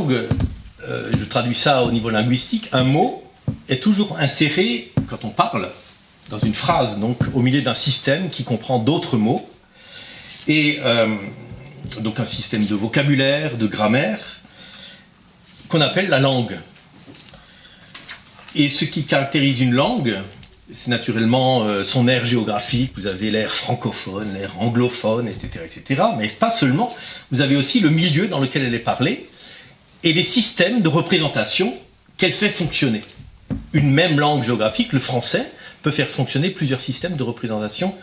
langue, je traduis ça au niveau linguistique, un mot est toujours inséré, quand on parle, dans une phrase, donc au milieu d'un système qui comprend d'autres mots, et donc un système de vocabulaire, de grammaire, qu'on appelle la langue. Et ce qui caractérise une langue, c'est naturellement son aire géographique. Vous avez l'aire francophone, l'aire anglophone, etc., etc. Mais pas seulement. Vous avez aussi le milieu dans lequel elle est parlée et les systèmes de représentation qu'elle fait fonctionner. Une même langue géographique, le français, peut faire fonctionner plusieurs systèmes de représentation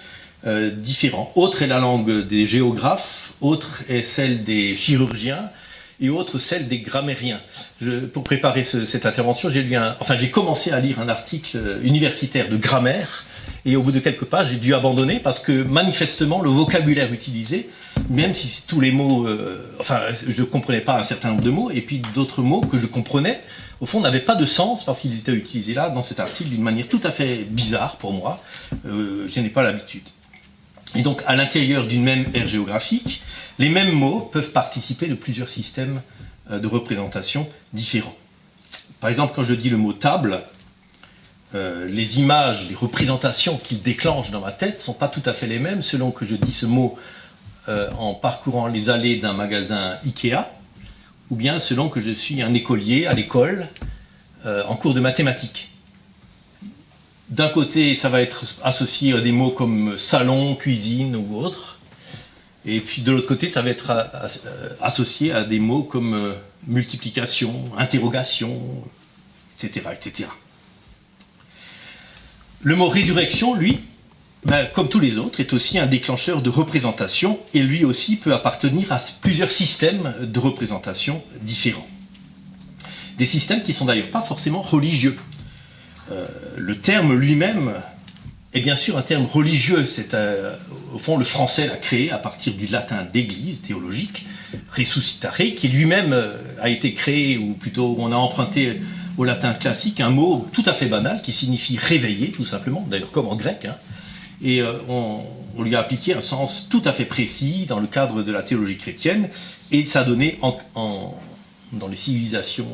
différents. Autre est la langue des géographes, autre est celle des chirurgiens, et autre celle des grammairiens. Pour préparer cette intervention, j'ai commencé à lire un article universitaire de grammaire, et au bout de quelques pages, j'ai dû abandonner parce que manifestement, le vocabulaire utilisé, même si tous les mots, je ne comprenais pas un certain nombre de mots, et puis d'autres mots que je comprenais, au fond, n'avaient pas de sens parce qu'ils étaient utilisés là, dans cet article, d'une manière tout à fait bizarre pour moi. Je n'ai pas l'habitude. Et donc, à l'intérieur d'une même aire géographique, les mêmes mots peuvent participer de plusieurs systèmes de représentation différents. Par exemple, quand je dis le mot table, les images, les représentations qu'il déclenche dans ma tête ne sont pas tout à fait les mêmes selon que je dis ce mot en parcourant les allées d'un magasin Ikea, ou bien selon que je suis un écolier à l'école en cours de mathématiques. D'un côté, ça va être associé à des mots comme salon, cuisine ou autre. Et puis de l'autre côté, ça va être associé à des mots comme multiplication, interrogation, etc., etc. Le mot résurrection, lui, comme tous les autres, est aussi un déclencheur de représentation et lui aussi peut appartenir à plusieurs systèmes de représentation différents. Des systèmes qui ne sont d'ailleurs pas forcément religieux. Le terme lui-même est bien sûr un terme religieux. Au fond, le français l'a créé à partir du latin d'église, théologique, resuscitare, qui lui-même a été créé, ou plutôt on a emprunté au latin classique un mot tout à fait banal qui signifie réveiller, tout simplement, d'ailleurs comme en grec. Et on lui a appliqué un sens tout à fait précis dans le cadre de la théologie chrétienne, et ça a donné dans les civilisations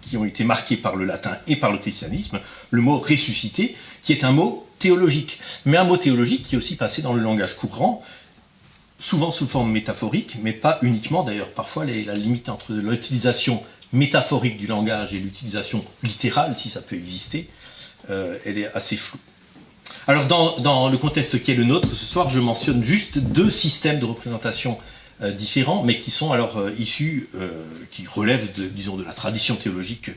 qui ont été marquées par le latin et par le christianisme, le mot « ressuscité », qui est un mot théologique. Mais un mot théologique qui est aussi passé dans le langage courant, souvent sous forme métaphorique, mais pas uniquement. D'ailleurs, parfois, la limite entre l'utilisation métaphorique du langage et l'utilisation littérale, si ça peut exister, elle est assez floue. Alors, dans le contexte qui est le nôtre, ce soir, je mentionne juste deux systèmes de représentation différents, mais qui sont alors issus, qui relèvent, de la tradition théologique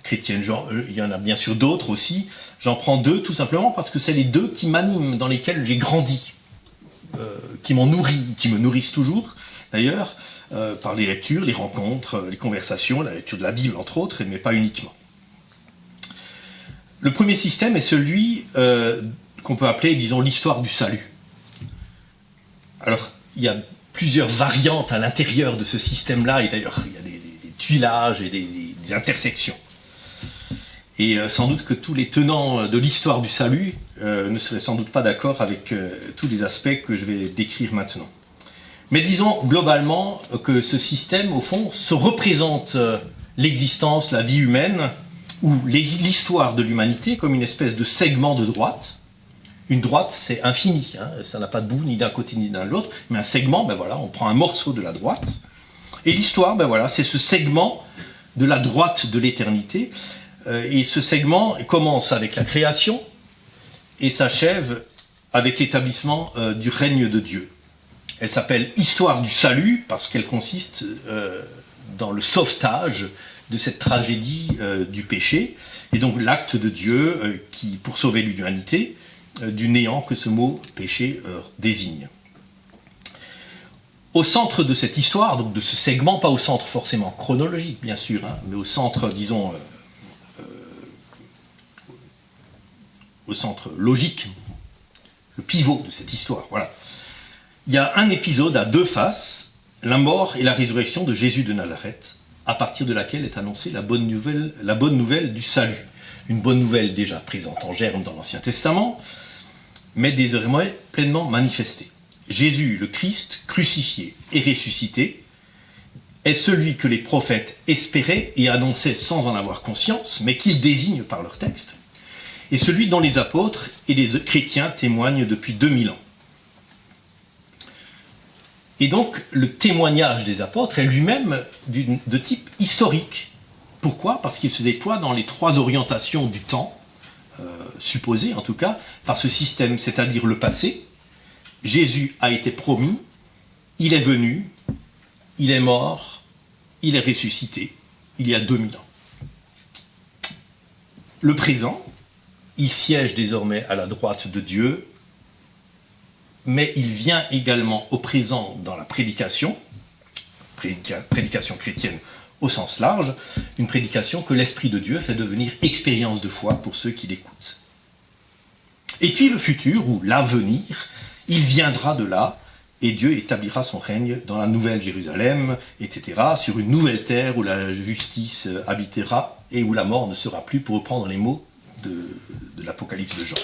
chrétienne. Il y en a bien sûr d'autres aussi. J'en prends deux, tout simplement, parce que c'est les deux qui m'animent, dans lesquels j'ai grandi, qui m'ont nourri, qui me nourrissent toujours, d'ailleurs, par les lectures, les rencontres, les conversations, la lecture de la Bible, entre autres, mais pas uniquement. Le premier système est celui qu'on peut appeler, disons, l'histoire du salut. Alors, il y a plusieurs variantes à l'intérieur de ce système-là, et d'ailleurs, il y a des tuilages et des intersections. Et sans doute que tous les tenants de l'histoire du salut ne seraient sans doute pas d'accord avec tous les aspects que je vais décrire maintenant. Mais disons globalement que ce système, au fond, se représente l'existence, la vie humaine, ou l'histoire de l'humanité comme une espèce de segment de droite. Une droite, c'est infini, ça n'a pas de bout ni d'un côté ni d'un l'autre, mais un segment, on prend un morceau de la droite, et l'histoire, c'est ce segment de la droite de l'éternité, et ce segment commence avec la création, et s'achève avec l'établissement du règne de Dieu. Elle s'appelle Histoire du salut, parce qu'elle consiste dans le sauvetage de cette tragédie du péché, et donc l'acte de Dieu qui, pour sauver l'humanité, du néant que ce mot péché désigne. Au centre de cette histoire, donc de ce segment, pas au centre forcément chronologique bien sûr, mais au centre, disons, au centre logique, le pivot de cette histoire, voilà. Il y a un épisode à deux faces, la mort et la résurrection de Jésus de Nazareth, à partir de laquelle est annoncée la bonne nouvelle du salut. Une bonne nouvelle déjà présente en germe dans l'Ancien Testament, mais désormais pleinement manifestée. Jésus, le Christ, crucifié et ressuscité, est celui que les prophètes espéraient et annonçaient sans en avoir conscience, mais qu'ils désignent par leur texte, et celui dont les apôtres et les chrétiens témoignent depuis 2000 ans. Et donc, le témoignage des apôtres est lui-même de type historique. Pourquoi ? Parce qu'il se déploie dans les trois orientations du temps, supposées en tout cas, par ce système, c'est-à-dire le passé. Jésus a été promis, il est venu, il est mort, il est ressuscité, il y a 2000 ans. Le présent, il siège désormais à la droite de Dieu, mais il vient également au présent dans la prédication chrétienne au sens large, une prédication que l'Esprit de Dieu fait devenir expérience de foi pour ceux qui l'écoutent. Et puis le futur, ou l'avenir, il viendra de là, et Dieu établira son règne dans la nouvelle Jérusalem, etc., sur une nouvelle terre où la justice habitera et où la mort ne sera plus, pour reprendre les mots de l'Apocalypse de Jean.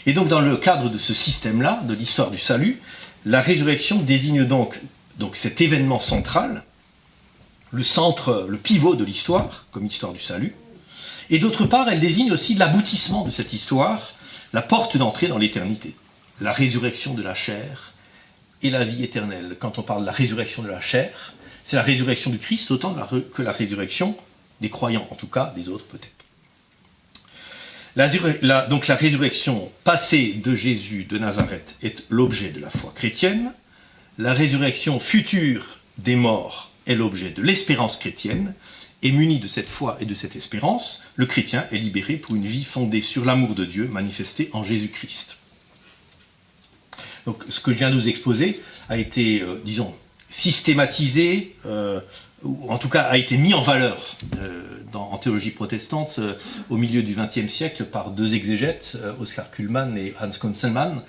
Et donc dans le cadre de ce système-là, de l'histoire du salut, la résurrection désigne donc cet événement central, le centre, le pivot de l'histoire, comme histoire du salut, et d'autre part, elle désigne aussi l'aboutissement de cette histoire, la porte d'entrée dans l'éternité, la résurrection de la chair et la vie éternelle. Quand on parle de la résurrection de la chair, c'est la résurrection du Christ autant que la résurrection des croyants, en tout cas des autres peut-être. Donc la résurrection passée de Jésus de Nazareth est l'objet de la foi chrétienne. La résurrection future des morts est l'objet de l'espérance chrétienne. Et muni de cette foi et de cette espérance, le chrétien est libéré pour une vie fondée sur l'amour de Dieu manifesté en Jésus-Christ. Donc ce que je viens de vous exposer a été, systématisé, ou en tout cas a été mis en valeur en théologie protestante au milieu du XXe siècle par deux exégètes, Oscar Cullmann et Hans Conzelmann,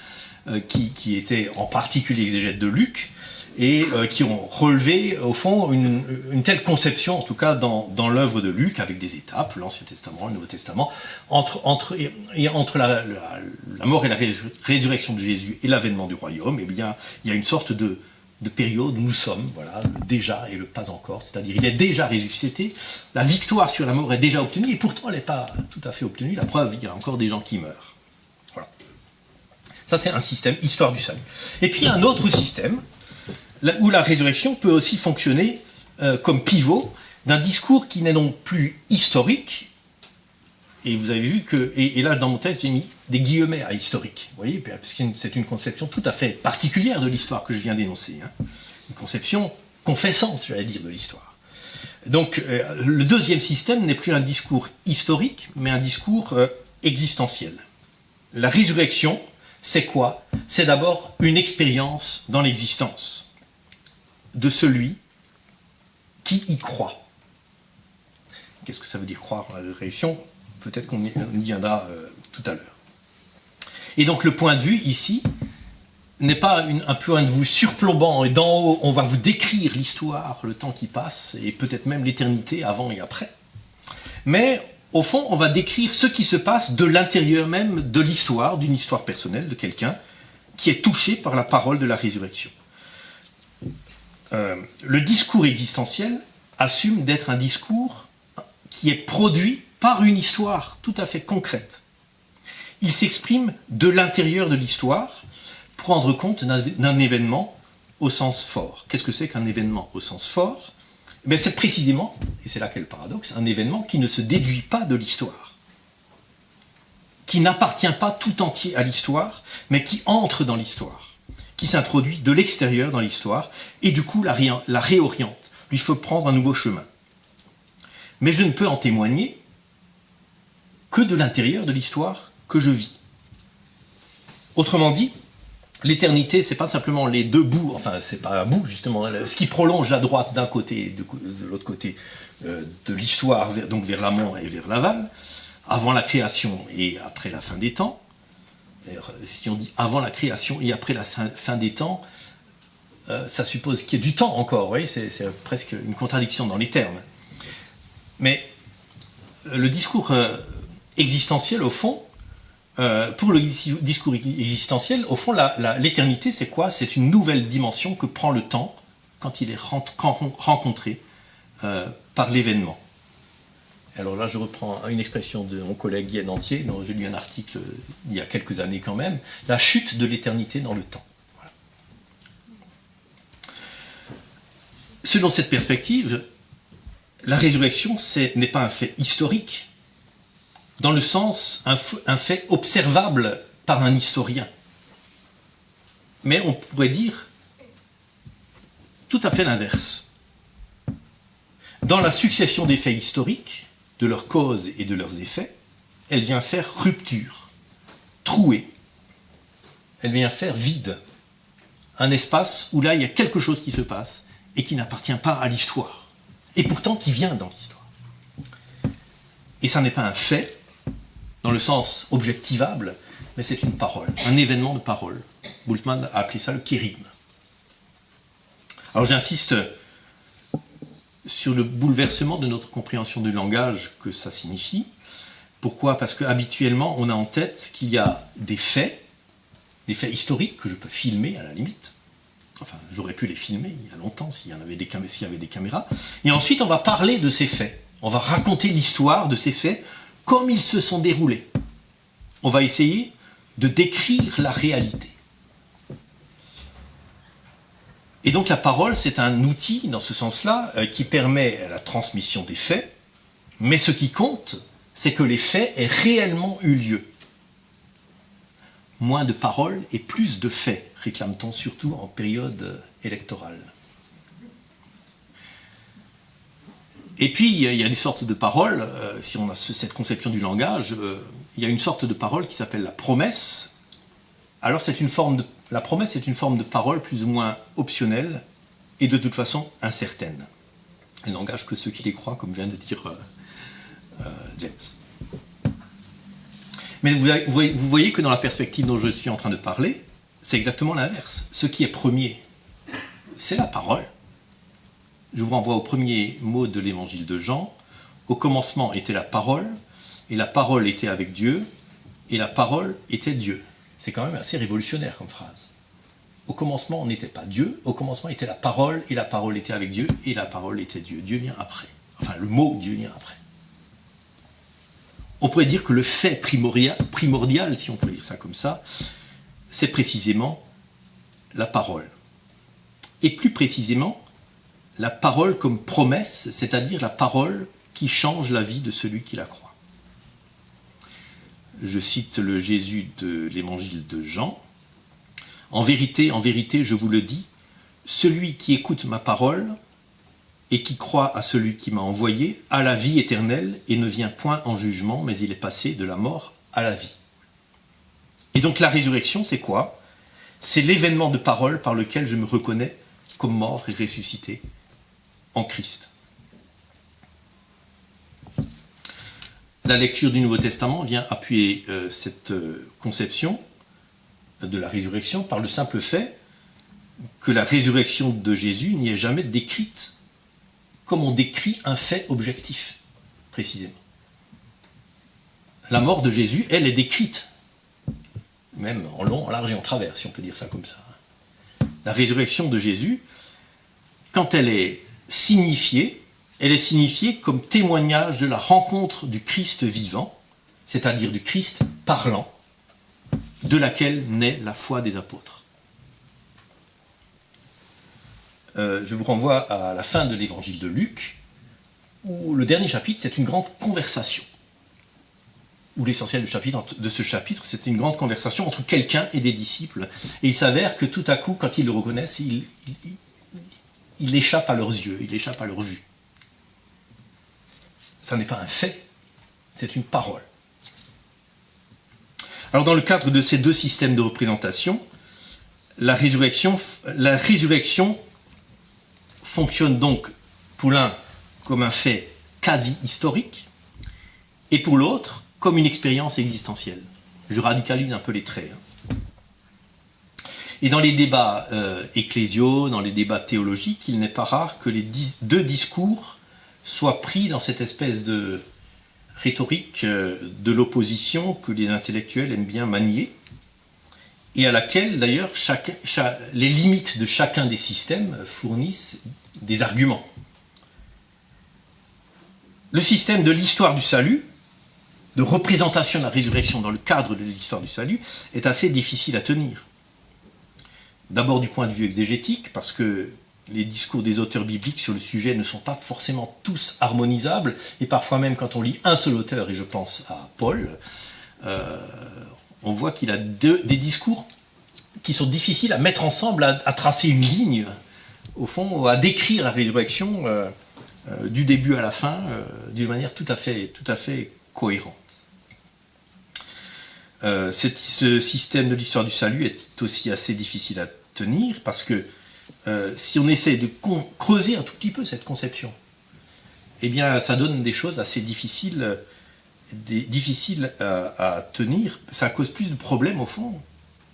qui étaient en particulier exégètes de Luc, et qui ont relevé, au fond, une telle conception, en tout cas dans l'œuvre de Luc, avec des étapes, l'Ancien Testament, le Nouveau Testament, entre la mort et la résurrection de Jésus et l'avènement du royaume, eh bien, il y a une sorte de période où nous sommes, voilà, le déjà et le pas encore, c'est-à-dire il est déjà ressuscité, la victoire sur la mort est déjà obtenue, et pourtant elle n'est pas tout à fait obtenue, la preuve, il y a encore des gens qui meurent. Voilà. Ça c'est un système, histoire du salut. Et puis il y a un autre système, où la résurrection peut aussi fonctionner comme pivot d'un discours qui n'est donc plus historique, et vous avez vu que, et là dans mon texte j'ai mis des guillemets à historique, vous voyez, parce que c'est une conception tout à fait particulière de l'histoire que je viens d'énoncer, hein. Une conception confessante, j'allais dire, de l'histoire. Donc le deuxième système n'est plus un discours historique, mais un discours existentiel. La résurrection, c'est quoi ? C'est d'abord une expérience dans l'existence de celui qui y croit. Qu'est-ce que ça veut dire croire à la résurrection ? Peut-être qu'on y viendra tout à l'heure. Et donc le point de vue ici n'est pas un point de vue surplombant et d'en haut on va vous décrire l'histoire, le temps qui passe et peut-être même l'éternité avant et après. Mais au fond on va décrire ce qui se passe de l'intérieur même de l'histoire, d'une histoire personnelle de quelqu'un qui est touché par la parole de la résurrection. Le discours existentiel assume d'être un discours qui est produit par une histoire tout à fait concrète. Il s'exprime de l'intérieur de l'histoire pour rendre compte d'un événement au sens fort. Qu'est-ce que c'est qu'un événement au sens fort ? C'est précisément, et c'est là qu'est le paradoxe, un événement qui ne se déduit pas de l'histoire, qui n'appartient pas tout entier à l'histoire, mais qui entre dans l'histoire, qui s'introduit de l'extérieur dans l'histoire, et du coup la réoriente, lui faut prendre un nouveau chemin. Mais je ne peux en témoigner que de l'intérieur de l'histoire que je vis. Autrement dit, l'éternité, c'est pas simplement les deux bouts, enfin c'est pas un bout justement, ce qui prolonge la droite d'un côté et de l'autre côté de l'histoire, donc vers l'amont et vers l'aval, avant la création et après la fin des temps. Si on dit avant la création et après la fin des temps, ça suppose qu'il y ait du temps encore, vous voyez, c'est presque une contradiction dans les termes. Mais le discours existentiel, au fond, pour le discours existentiel, au fond, l'éternité, c'est quoi ? C'est une nouvelle dimension que prend le temps quand il est rencontré par l'événement. Alors là, je reprends une expression de mon collègue Guy Entier, dont j'ai lu un article il y a quelques années quand même, la chute de l'éternité dans le temps. Voilà. Selon cette perspective, la résurrection n'est pas un fait historique, dans le sens un fait observable par un historien. Mais on pourrait dire tout à fait l'inverse. Dans la succession des faits historiques, de leurs causes et de leurs effets, elle vient faire rupture, trouer, elle vient faire vide, un espace où là il y a quelque chose qui se passe et qui n'appartient pas à l'histoire, et pourtant qui vient dans l'histoire. Et ça n'est pas un fait, dans le sens objectivable, mais c'est une parole, un événement de parole. Bultmann a appelé ça le kérigme. Alors j'insiste sur le bouleversement de notre compréhension du langage que ça signifie. Pourquoi ? Parce qu'habituellement, on a en tête qu'il y a des faits historiques que je peux filmer à la limite. Enfin, j'aurais pu les filmer il y a longtemps s'il y avait des caméras. Et ensuite, on va parler de ces faits. On va raconter l'histoire de ces faits comme ils se sont déroulés. On va essayer de décrire la réalité. Et donc la parole, c'est un outil, dans ce sens-là, qui permet la transmission des faits, mais ce qui compte, c'est que les faits aient réellement eu lieu. Moins de paroles et plus de faits, réclame-t-on surtout en période électorale. Et puis, il y a des sortes de paroles, si on a cette conception du langage, il y a une sorte de parole qui s'appelle la promesse. Alors la promesse est une forme de parole plus ou moins optionnelle et de toute façon incertaine. Elle n'engage que ceux qui les croient, comme vient de dire James. Mais vous voyez que dans la perspective dont je suis en train de parler, c'est exactement l'inverse. Ce qui est premier, c'est la parole. Je vous renvoie au premier mot de l'évangile de Jean. Au commencement était la parole, et la parole était avec Dieu, et la parole était Dieu. C'est quand même assez révolutionnaire comme phrase. Au commencement, on n'était pas Dieu, au commencement était la parole, et la parole était avec Dieu, et la parole était Dieu. Dieu vient après. Enfin, le mot Dieu vient après. On pourrait dire que le fait primordial, si on peut dire ça comme ça, c'est précisément la parole. Et plus précisément, la parole comme promesse, c'est-à-dire la parole qui change la vie de celui qui la croit. Je cite le Jésus de l'évangile de Jean. En vérité, je vous le dis, celui qui écoute ma parole et qui croit à celui qui m'a envoyé a la vie éternelle et ne vient point en jugement, mais il est passé de la mort à la vie. Et donc la résurrection, c'est quoi ? C'est l'événement de parole par lequel je me reconnais comme mort et ressuscité en Christ. La lecture du Nouveau Testament vient appuyer cette conception de la résurrection par le simple fait que la résurrection de Jésus n'y est jamais décrite comme on décrit un fait objectif, précisément. La mort de Jésus, elle est décrite, même en long, en large et en travers, si on peut dire ça comme ça. La résurrection de Jésus, quand elle est signifiée comme témoignage de la rencontre du Christ vivant, c'est-à-dire du Christ parlant, de laquelle naît la foi des apôtres. Je vous renvoie à la fin de l'évangile de Luc, où le dernier chapitre, c'est une grande conversation. Où l'essentiel de ce chapitre, c'est une grande conversation entre quelqu'un et des disciples. Et il s'avère que tout à coup, quand ils le reconnaissent, il échappe à leurs yeux, il échappe à leur vue. Ça n'est pas un fait, c'est une parole. Alors dans le cadre de ces deux systèmes de représentation, la résurrection fonctionne donc pour l'un comme un fait quasi historique et pour l'autre comme une expérience existentielle. Je radicalise un peu les traits. Et dans les débats ecclésiaux, dans les débats théologiques, il n'est pas rare que les deux discours soient pris dans cette espèce de rhétorique de l'opposition que les intellectuels aiment bien manier et à laquelle d'ailleurs les limites de chacun des systèmes fournissent des arguments. Le système de l'histoire du salut, de représentation de la résurrection dans le cadre de l'histoire du salut, est assez difficile à tenir. D'abord du point de vue exégétique, parce que les discours des auteurs bibliques sur le sujet ne sont pas forcément tous harmonisables, et parfois même quand on lit un seul auteur, et je pense à Paul, on voit qu'il a des discours qui sont difficiles à mettre ensemble, à tracer une ligne, au fond, à décrire la résurrection du début à la fin, d'une manière tout à fait cohérente. Ce système de l'histoire du salut est aussi assez difficile à tenir, parce que si on essaie de creuser un tout petit peu cette conception, eh bien ça donne des choses assez difficiles à tenir. Ça cause plus de problèmes au fond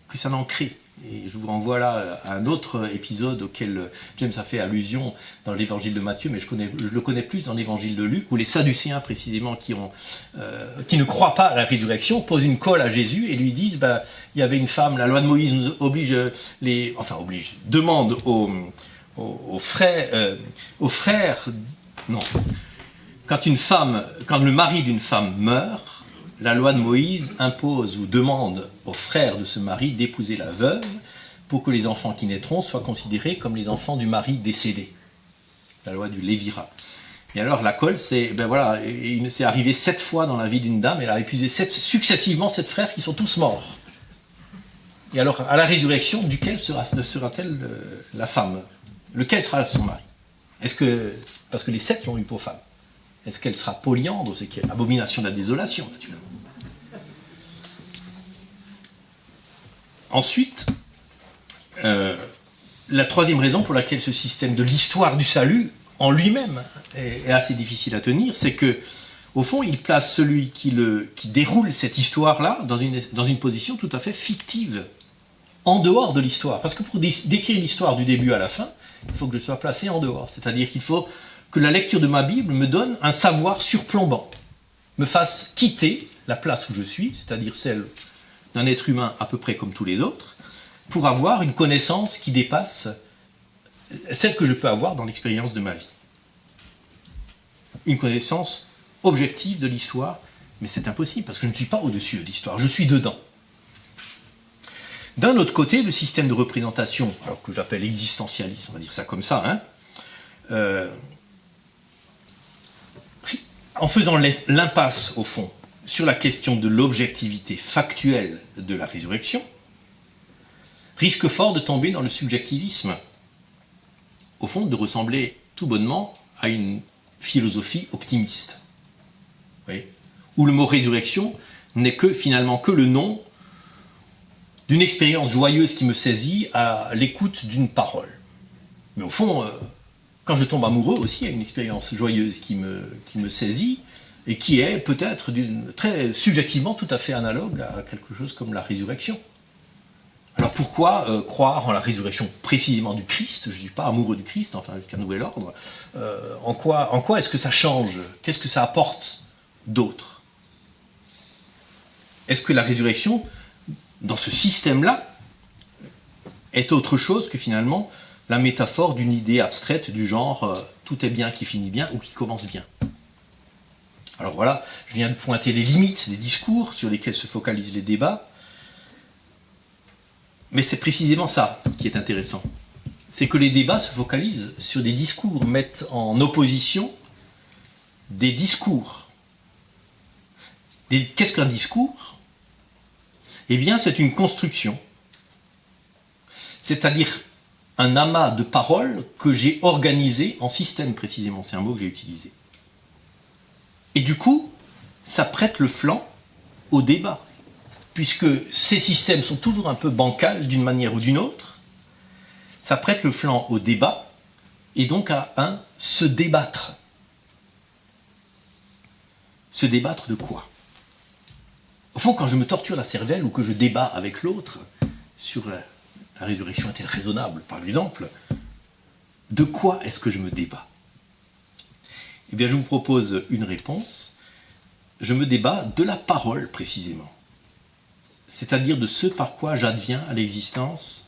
que ça n'en crée. Et je vous renvoie là à un autre épisode auquel James a fait allusion dans l'évangile de Matthieu, mais je le connais plus dans l'évangile de Luc, où les Sadducéens précisément qui ne croient pas à la résurrection posent une colle à Jésus et lui disent il y avait une femme, la loi de Moïse nous demande aux frères, non, quand le mari d'une femme meurt, la loi de Moïse impose ou demande aux frères de ce mari d'épouser la veuve pour que les enfants qui naîtront soient considérés comme les enfants du mari décédé. La loi du Lévira. Et alors la colle, c'est arrivé 7 fois dans la vie d'une dame, elle a épuisé successivement 7 frères qui sont tous morts. Et alors à la résurrection, duquel sera-t-elle la femme? Lequel sera son mari? Parce que les 7 l'ont eu pour femme. Est-ce qu'elle sera polyandre, c'est qu'il y a l'abomination de la désolation, naturellement. Ensuite, la troisième raison pour laquelle ce système de l'histoire du salut, en lui-même, est assez difficile à tenir, c'est que, au fond, il place celui qui déroule cette histoire-là dans une position tout à fait fictive, en dehors de l'histoire. Parce que pour décrire l'histoire du début à la fin, il faut que je sois placé en dehors. C'est-à-dire qu'il faut que la lecture de ma Bible me donne un savoir surplombant, me fasse quitter la place où je suis, c'est-à-dire celle d'un être humain à peu près comme tous les autres, pour avoir une connaissance qui dépasse celle que je peux avoir dans l'expérience de ma vie. Une connaissance objective de l'histoire, mais c'est impossible, parce que je ne suis pas au-dessus de l'histoire, je suis dedans. D'un autre côté, le système de représentation, alors que j'appelle existentialiste, on va dire ça comme ça, en faisant l'impasse, au fond, sur la question de l'objectivité factuelle de la résurrection, risque fort de tomber dans le subjectivisme, au fond, de ressembler tout bonnement à une philosophie optimiste, oui, où le mot résurrection n'est finalement que le nom d'une expérience joyeuse qui me saisit à l'écoute d'une parole. Mais au fond, quand je tombe amoureux aussi, il y a une expérience joyeuse qui me saisit et qui est peut-être très subjectivement tout à fait analogue à quelque chose comme la résurrection. Alors pourquoi croire en la résurrection précisément du Christ? Je ne suis pas amoureux du Christ, enfin jusqu'à nouvel ordre. En quoi est-ce que ça change? Qu'est-ce que ça apporte d'autre? Est-ce que la résurrection, dans ce système-là, est autre chose que finalement la métaphore d'une idée abstraite du genre tout est bien qui finit bien ou qui commence bien? Alors voilà, je viens de pointer les limites des discours sur lesquels se focalisent les débats, mais c'est précisément ça qui est intéressant. C'est que les débats se focalisent sur des discours, mettent en opposition des discours. Qu'est-ce qu'un discours? Eh bien, c'est une construction, c'est-à-dire un amas de paroles que j'ai organisé en système, précisément, c'est un mot que j'ai utilisé. Et du coup, ça prête le flanc au débat, puisque ces systèmes sont toujours un peu bancals d'une manière ou d'une autre, ça prête le flanc au débat, et donc à un se débattre. Se débattre de quoi? Au fond, quand je me torture la cervelle ou que je débat avec l'autre sur la résurrection est-elle raisonnable, par exemple, de quoi est-ce que je me débat? Eh bien, je vous propose une réponse. Je me débat de la parole, précisément. c'est-à-dire de ce par quoi j'adviens à l'existence,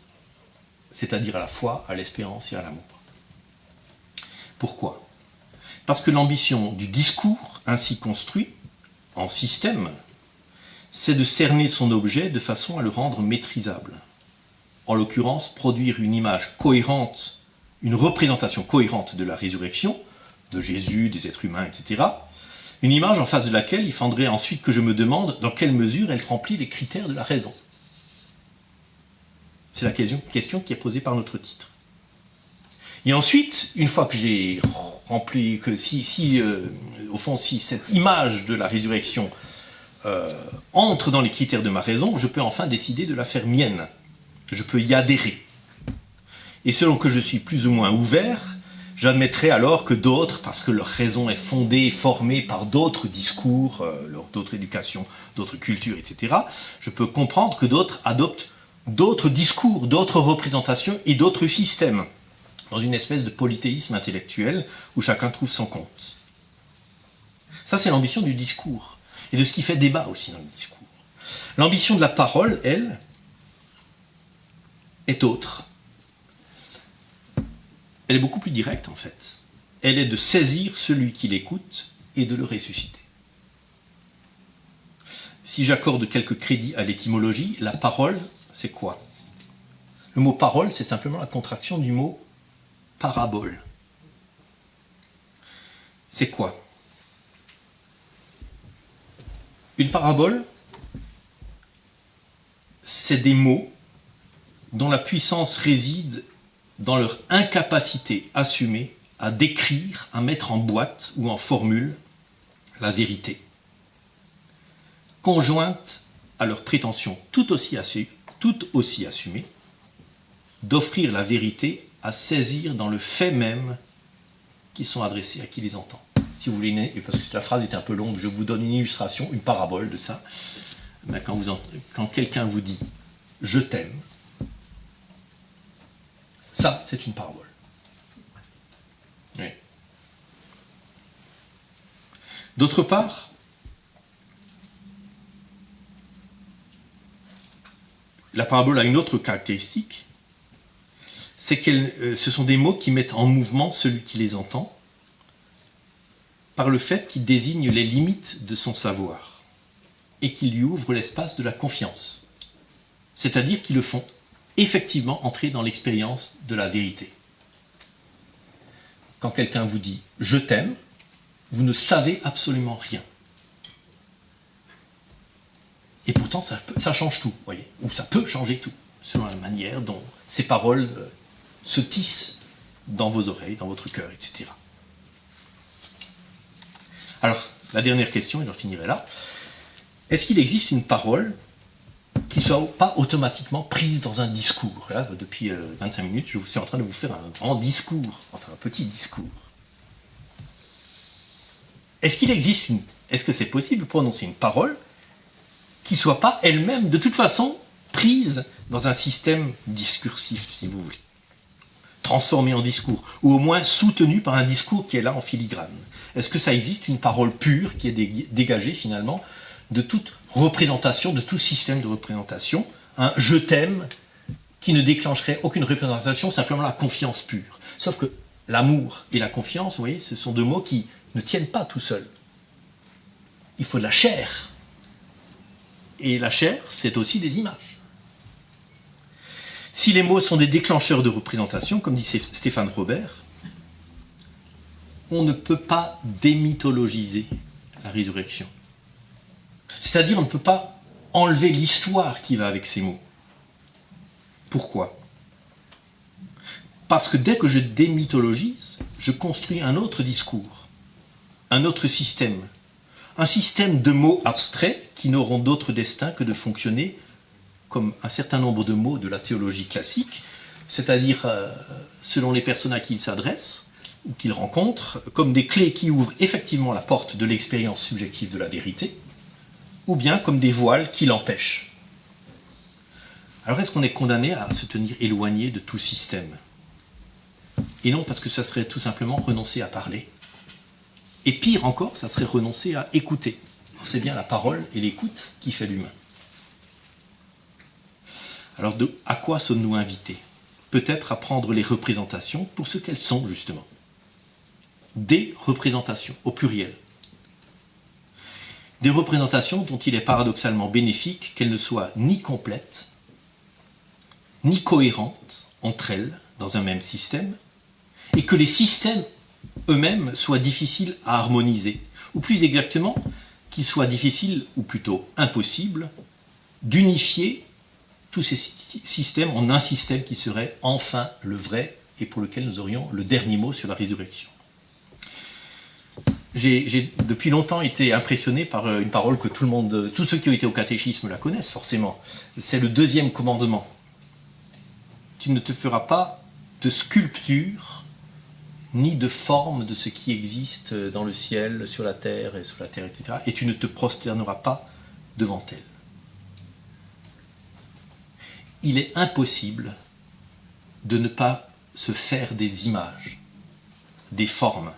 c'est-à-dire à la foi, à l'espérance et à l'amour. Pourquoi ? Parce que l'ambition du discours ainsi construit, en système, c'est de cerner son objet de façon à le rendre maîtrisable. En l'occurrence, produire une image cohérente, une représentation cohérente de la résurrection, de Jésus, des êtres humains, etc. Une image en face de laquelle il faudrait ensuite que je me demande dans quelle mesure elle remplit les critères de la raison. C'est la question qui est posée par notre titre. Et ensuite, une fois que j'ai rempli, que au fond, si cette image de la résurrection entre dans les critères de ma raison, je peux enfin décider de la faire mienne. Je peux y adhérer. Et selon que je suis plus ou moins ouvert, j'admettrai alors que d'autres, parce que leur raison est fondée, formée par d'autres discours, d'autres éducations, d'autres cultures, etc., je peux comprendre que d'autres adoptent d'autres discours, d'autres représentations et d'autres systèmes, dans une espèce de polythéisme intellectuel où chacun trouve son compte. Ça, c'est l'ambition du discours, et de ce qui fait débat aussi dans le discours. L'ambition de la parole, elle, est autre. Elle est beaucoup plus directe, en fait. Elle est de saisir celui qui l'écoute et de le ressusciter. Si j'accorde quelques crédits à l'étymologie, la parole, c'est quoi ? Le mot parole, c'est simplement la contraction du mot parabole. C'est quoi ? Une parabole, c'est des mots dont la puissance réside dans leur incapacité assumée à décrire, à mettre en boîte ou en formule la vérité, conjointe à leur prétention tout aussi assumée d'offrir la vérité à saisir dans le fait même qu'ils sont adressés à qui les entend. Si vous voulez, parce que la phrase est un peu longue, je vous donne une illustration, une parabole de ça. Quand quelqu'un vous dit « je t'aime », ça, c'est une parabole. Oui. D'autre part, la parabole a une autre caractéristique, c'est que ce sont des mots qui mettent en mouvement celui qui les entend par le fait qu'ils désignent les limites de son savoir et qu'ils lui ouvrent l'espace de la confiance. C'est-à-dire qu'ils le font effectivement entrer dans l'expérience de la vérité. Quand quelqu'un vous dit « je t'aime », vous ne savez absolument rien. Et pourtant, ça change tout, voyez, ou ça peut changer tout, selon la manière dont ces paroles se tissent dans vos oreilles, dans votre cœur, etc. Alors, la dernière question, et j'en finirai là. Est-ce qu'il existe une parole qui ne soit pas automatiquement prise dans un discours ? Là, depuis 25 minutes, je suis en train de vous faire un grand discours, enfin un petit discours. Est-ce que c'est possible de prononcer une parole qui ne soit pas elle-même, de toute façon, prise dans un système discursif, si vous voulez, transformée en discours, ou au moins soutenue par un discours qui est là en filigrane ? Est-ce que ça existe une parole pure qui est dégagée finalement de toute représentation, de tout système de représentation, un « je t'aime » qui ne déclencherait aucune représentation, simplement la confiance pure. Sauf que l'amour et la confiance, vous voyez, ce sont deux mots qui ne tiennent pas tout seuls. Il faut de la chair. Et la chair, c'est aussi des images. Si les mots sont des déclencheurs de représentation, comme dit Stéphane Robert, on ne peut pas démythologiser la résurrection. C'est-à-dire, on ne peut pas enlever l'histoire qui va avec ces mots. Pourquoi ? Parce que dès que je démythologise, je construis un autre discours, un autre système. Un système de mots abstraits qui n'auront d'autre destin que de fonctionner comme un certain nombre de mots de la théologie classique, c'est-à-dire, selon les personnes à qui ils s'adressent, ou qu'ils rencontrent, comme des clés qui ouvrent effectivement la porte de l'expérience subjective de la vérité, ou bien comme des voiles qui l'empêchent. Alors est-ce qu'on est condamné à se tenir éloigné de tout système ? Et non, parce que ça serait tout simplement renoncer à parler. Et pire encore, ça serait renoncer à écouter. Alors c'est bien la parole et l'écoute qui fait l'humain. Alors à quoi sommes-nous invités? Peut-être à prendre les représentations pour ce qu'elles sont, justement. Des représentations, au pluriel. Des représentations dont il est paradoxalement bénéfique qu'elles ne soient ni complètes, ni cohérentes entre elles dans un même système, et que les systèmes eux-mêmes soient difficiles à harmoniser, ou plus exactement, qu'il soit difficile, ou plutôt impossible, d'unifier tous ces systèmes en un système qui serait enfin le vrai et pour lequel nous aurions le dernier mot sur la résurrection. J'ai depuis longtemps été impressionné par une parole que tous ceux qui ont été au catéchisme la connaissent forcément. C'est le 2e commandement. Tu ne te feras pas de sculpture ni de forme de ce qui existe dans le ciel, sur la terre, etc. Et tu ne te prosterneras pas devant elle. Il est impossible de ne pas se faire des images, des formes,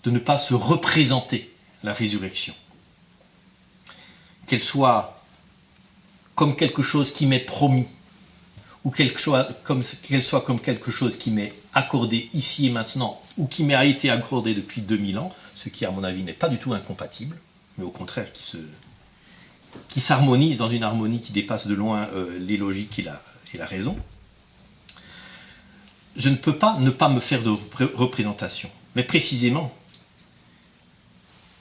de ne pas se représenter la résurrection. Qu'elle soit comme quelque chose qui m'est promis, ou qu'elle soit comme quelque chose qui m'est accordé ici et maintenant, ou qui m'a été accordé depuis 2000 ans, ce qui à mon avis n'est pas du tout incompatible, mais au contraire qui s'harmonise dans une harmonie qui dépasse de loin les logiques et la raison. Je ne peux pas ne pas me faire de représentation, mais précisément,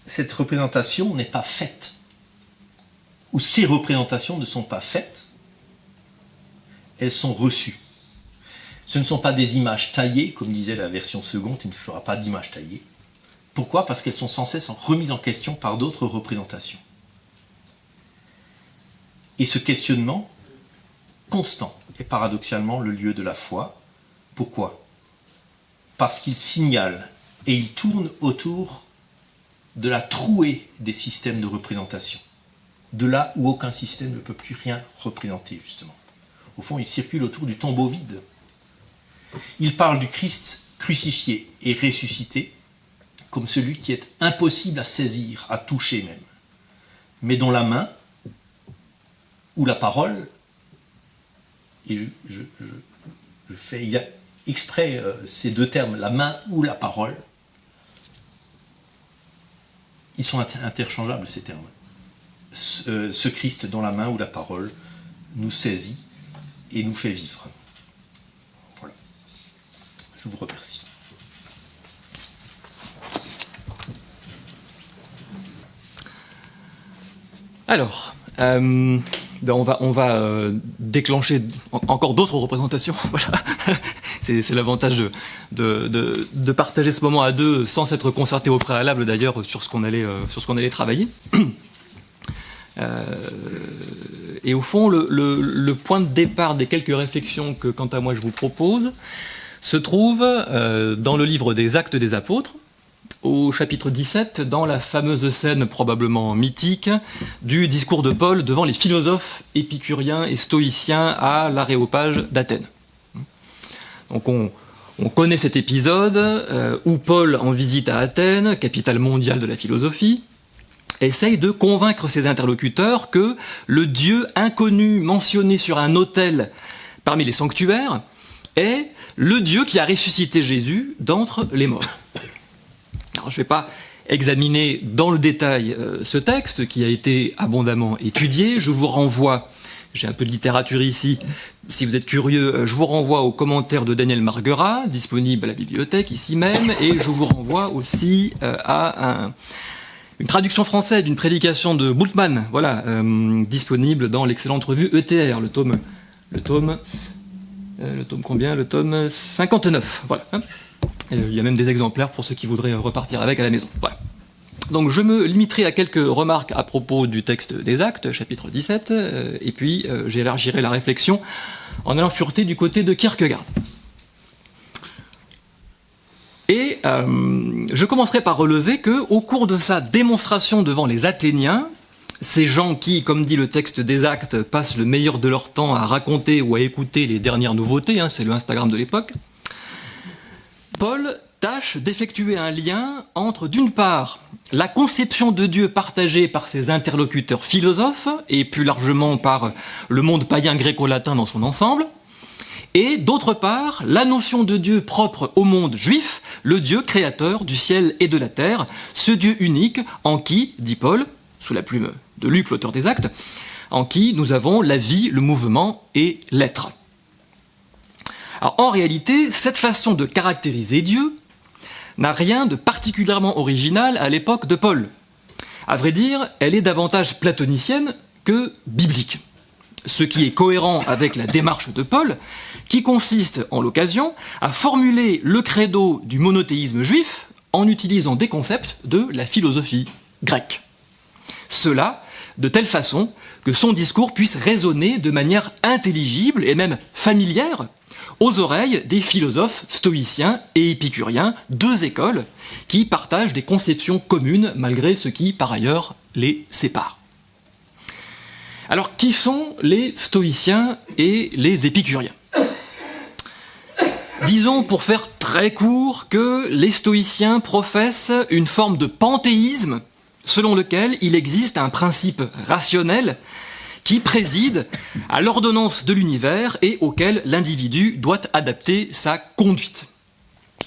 cette représentation n'est pas faite, ou ces représentations ne sont pas faites, elles sont reçues. Ce ne sont pas des images taillées, comme disait la version seconde, il ne fera pas d'images taillées. Pourquoi? Parce qu'elles sont sans cesse remises en question par d'autres représentations. Et ce questionnement constant est paradoxalement le lieu de la foi. Pourquoi? Parce qu'il signale et il tourne autour de la trouée des systèmes de représentation, de là où aucun système ne peut plus rien représenter, justement. Au fond, il circule autour du tombeau vide. Il parle du Christ crucifié et ressuscité comme celui qui est impossible à saisir, à toucher même, mais dont la main ou la parole, et je fais exprès ces deux termes, la main ou la parole, ils sont interchangeables ces termes. Ce Christ dont la main ou la parole nous saisit et nous fait vivre. Voilà. Je vous remercie. Alors, on va déclencher encore d'autres représentations. Voilà. C'est l'avantage de partager ce moment à deux sans s'être concerté au préalable d'ailleurs sur ce qu'on allait travailler. Et au fond, le point de départ des quelques réflexions que, quant à moi, je vous propose se trouve dans le livre des Actes des Apôtres, au chapitre 17, dans la fameuse scène probablement mythique du discours de Paul devant les philosophes épicuriens et stoïciens à l'Aréopage d'Athènes. Donc on connaît cet épisode où Paul, en visite à Athènes, capitale mondiale de la philosophie, essaye de convaincre ses interlocuteurs que le Dieu inconnu mentionné sur un autel parmi les sanctuaires est le Dieu qui a ressuscité Jésus d'entre les morts. Alors, je ne vais pas examiner dans le détail ce texte qui a été abondamment étudié. Je vous renvoie, j'ai un peu de littérature ici, si vous êtes curieux, je vous renvoie aux commentaires de Daniel Marguerat, disponible à la bibliothèque ici même, et je vous renvoie aussi à une traduction française d'une prédication de Bultmann, voilà, disponible dans l'excellente revue ETR, le tome combien? Le tome 59, voilà. Il y a même des exemplaires pour ceux qui voudraient repartir avec à la maison. Voilà. Donc je me limiterai à quelques remarques à propos du texte des Actes, chapitre 17, et puis j'élargirai la réflexion en allant fureter du côté de Kierkegaard. Et je commencerai par relever qu'au cours de sa démonstration devant les Athéniens, ces gens qui, comme dit le texte des Actes, passent le meilleur de leur temps à raconter ou à écouter les dernières nouveautés, c'est le Instagram de l'époque, Paul tâche d'effectuer un lien entre, d'une part, la conception de Dieu partagée par ses interlocuteurs philosophes, et plus largement par le monde païen gréco-latin dans son ensemble, et d'autre part, la notion de Dieu propre au monde juif, le Dieu créateur du ciel et de la terre, ce Dieu unique en qui, dit Paul, sous la plume de Luc, l'auteur des Actes, en qui nous avons la vie, le mouvement et l'être. Alors, en réalité, cette façon de caractériser Dieu n'a rien de particulièrement original à l'époque de Paul. À vrai dire, elle est davantage platonicienne que biblique. Ce qui est cohérent avec la démarche de Paul, qui consiste, en l'occasion, à formuler le credo du monothéisme juif en utilisant des concepts de la philosophie grecque. Cela, de telle façon que son discours puisse résonner de manière intelligible et même familière aux oreilles des philosophes stoïciens et épicuriens, deux écoles qui partagent des conceptions communes malgré ce qui, par ailleurs, les sépare. Alors, qui sont les stoïciens et les épicuriens ? Disons, pour faire très court, que les stoïciens professent une forme de panthéisme selon lequel il existe un principe rationnel qui préside à l'ordonnance de l'univers et auquel l'individu doit adapter sa conduite.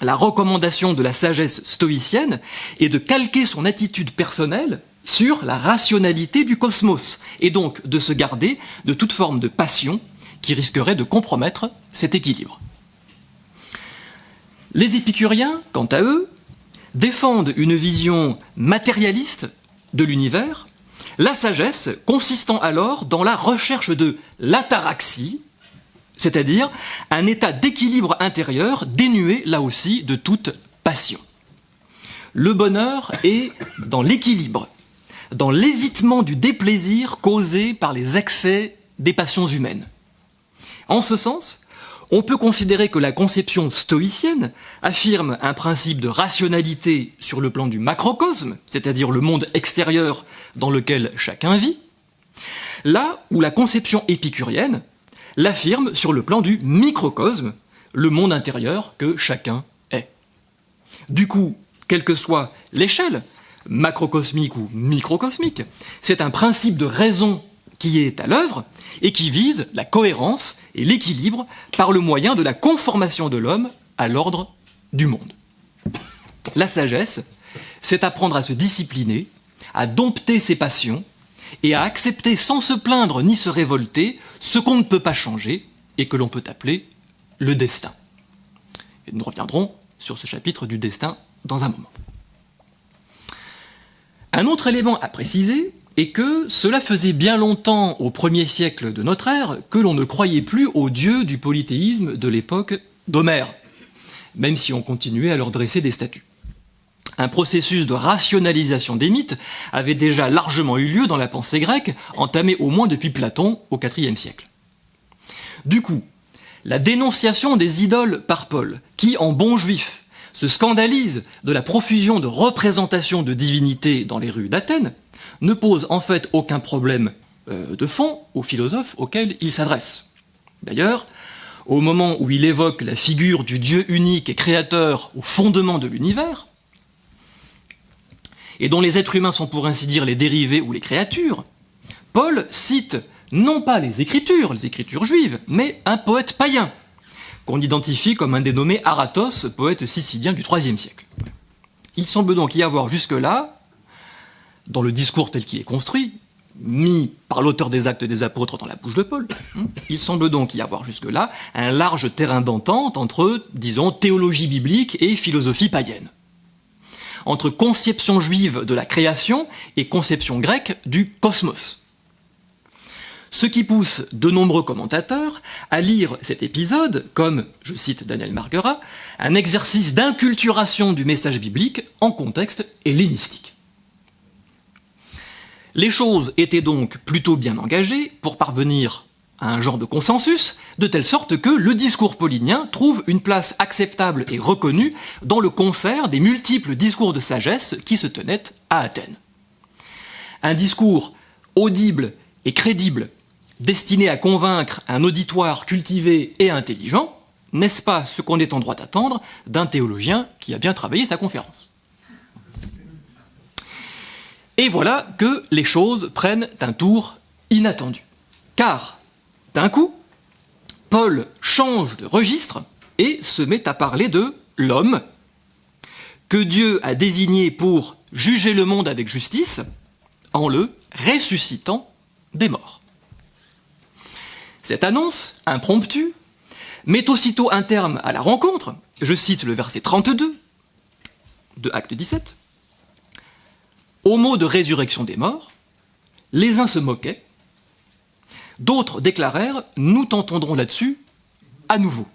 La recommandation de la sagesse stoïcienne est de calquer son attitude personnelle sur la rationalité du cosmos, et donc de se garder de toute forme de passion qui risquerait de compromettre cet équilibre. Les épicuriens, quant à eux, défendent une vision matérialiste de l'univers, la sagesse consistant alors dans la recherche de l'ataraxie, c'est-à-dire un état d'équilibre intérieur dénué, là aussi, de toute passion. Le bonheur est dans l'équilibre, dans l'évitement du déplaisir causé par les excès des passions humaines. En ce sens, on peut considérer que la conception stoïcienne affirme un principe de rationalité sur le plan du macrocosme, c'est-à-dire le monde extérieur dans lequel chacun vit, là où la conception épicurienne l'affirme sur le plan du microcosme, le monde intérieur que chacun est. Du coup, quelle que soit l'échelle, macrocosmique ou microcosmique, c'est un principe de raison qui est à l'œuvre et qui vise la cohérence et l'équilibre par le moyen de la conformation de l'homme à l'ordre du monde. La sagesse, c'est apprendre à se discipliner, à dompter ses passions et à accepter sans se plaindre ni se révolter ce qu'on ne peut pas changer et que l'on peut appeler le destin. Et nous reviendrons sur ce chapitre du destin dans un moment. Un autre élément à préciser est que cela faisait bien longtemps, au 1er siècle de notre ère, que l'on ne croyait plus aux dieux du polythéisme de l'époque d'Homère, même si on continuait à leur dresser des statues. Un processus de rationalisation des mythes avait déjà largement eu lieu dans la pensée grecque, entamé au moins depuis Platon au IVe siècle. Du coup, la dénonciation des idoles par Paul, qui, en bon juif, se scandalise de la profusion de représentations de divinités dans les rues d'Athènes, ne pose en fait aucun problème de fond aux philosophes auxquels il s'adresse. D'ailleurs, au moment où il évoque la figure du Dieu unique et créateur au fondement de l'univers, et dont les êtres humains sont pour ainsi dire les dérivés ou les créatures, Paul cite non pas les écritures juives, mais un poète païen, qu'on identifie comme un dénommé Aratos, poète sicilien du IIIe siècle. Il semble donc y avoir jusque-là, dans le discours tel qu'il est construit, mis par l'auteur des Actes des Apôtres dans la bouche de Paul, il semble donc y avoir jusque-là un large terrain d'entente entre, disons, théologie biblique et philosophie païenne, entre conception juive de la création et conception grecque du cosmos. Ce qui pousse de nombreux commentateurs à lire cet épisode comme, je cite Daniel Marguerat, un exercice d'inculturation du message biblique en contexte hellénistique. Les choses étaient donc plutôt bien engagées pour parvenir à un genre de consensus, de telle sorte que le discours paulinien trouve une place acceptable et reconnue dans le concert des multiples discours de sagesse qui se tenaient à Athènes. Un discours audible et crédible, destiné à convaincre un auditoire cultivé et intelligent, N'est-ce pas ce qu'on est en droit d'attendre d'un théologien qui a bien travaillé sa conférence? Et voilà que les choses prennent un tour inattendu. Car, d'un coup, Paul change de registre et se met à parler de l'homme que Dieu a désigné pour juger le monde avec justice en le ressuscitant des morts. Cette annonce, impromptue, met aussitôt un terme à la rencontre. Je cite le verset 32 de Acte 17. Au mot de résurrection des morts, les uns se moquaient, d'autres déclarèrent « Nous t'entendrons là-dessus à nouveau ».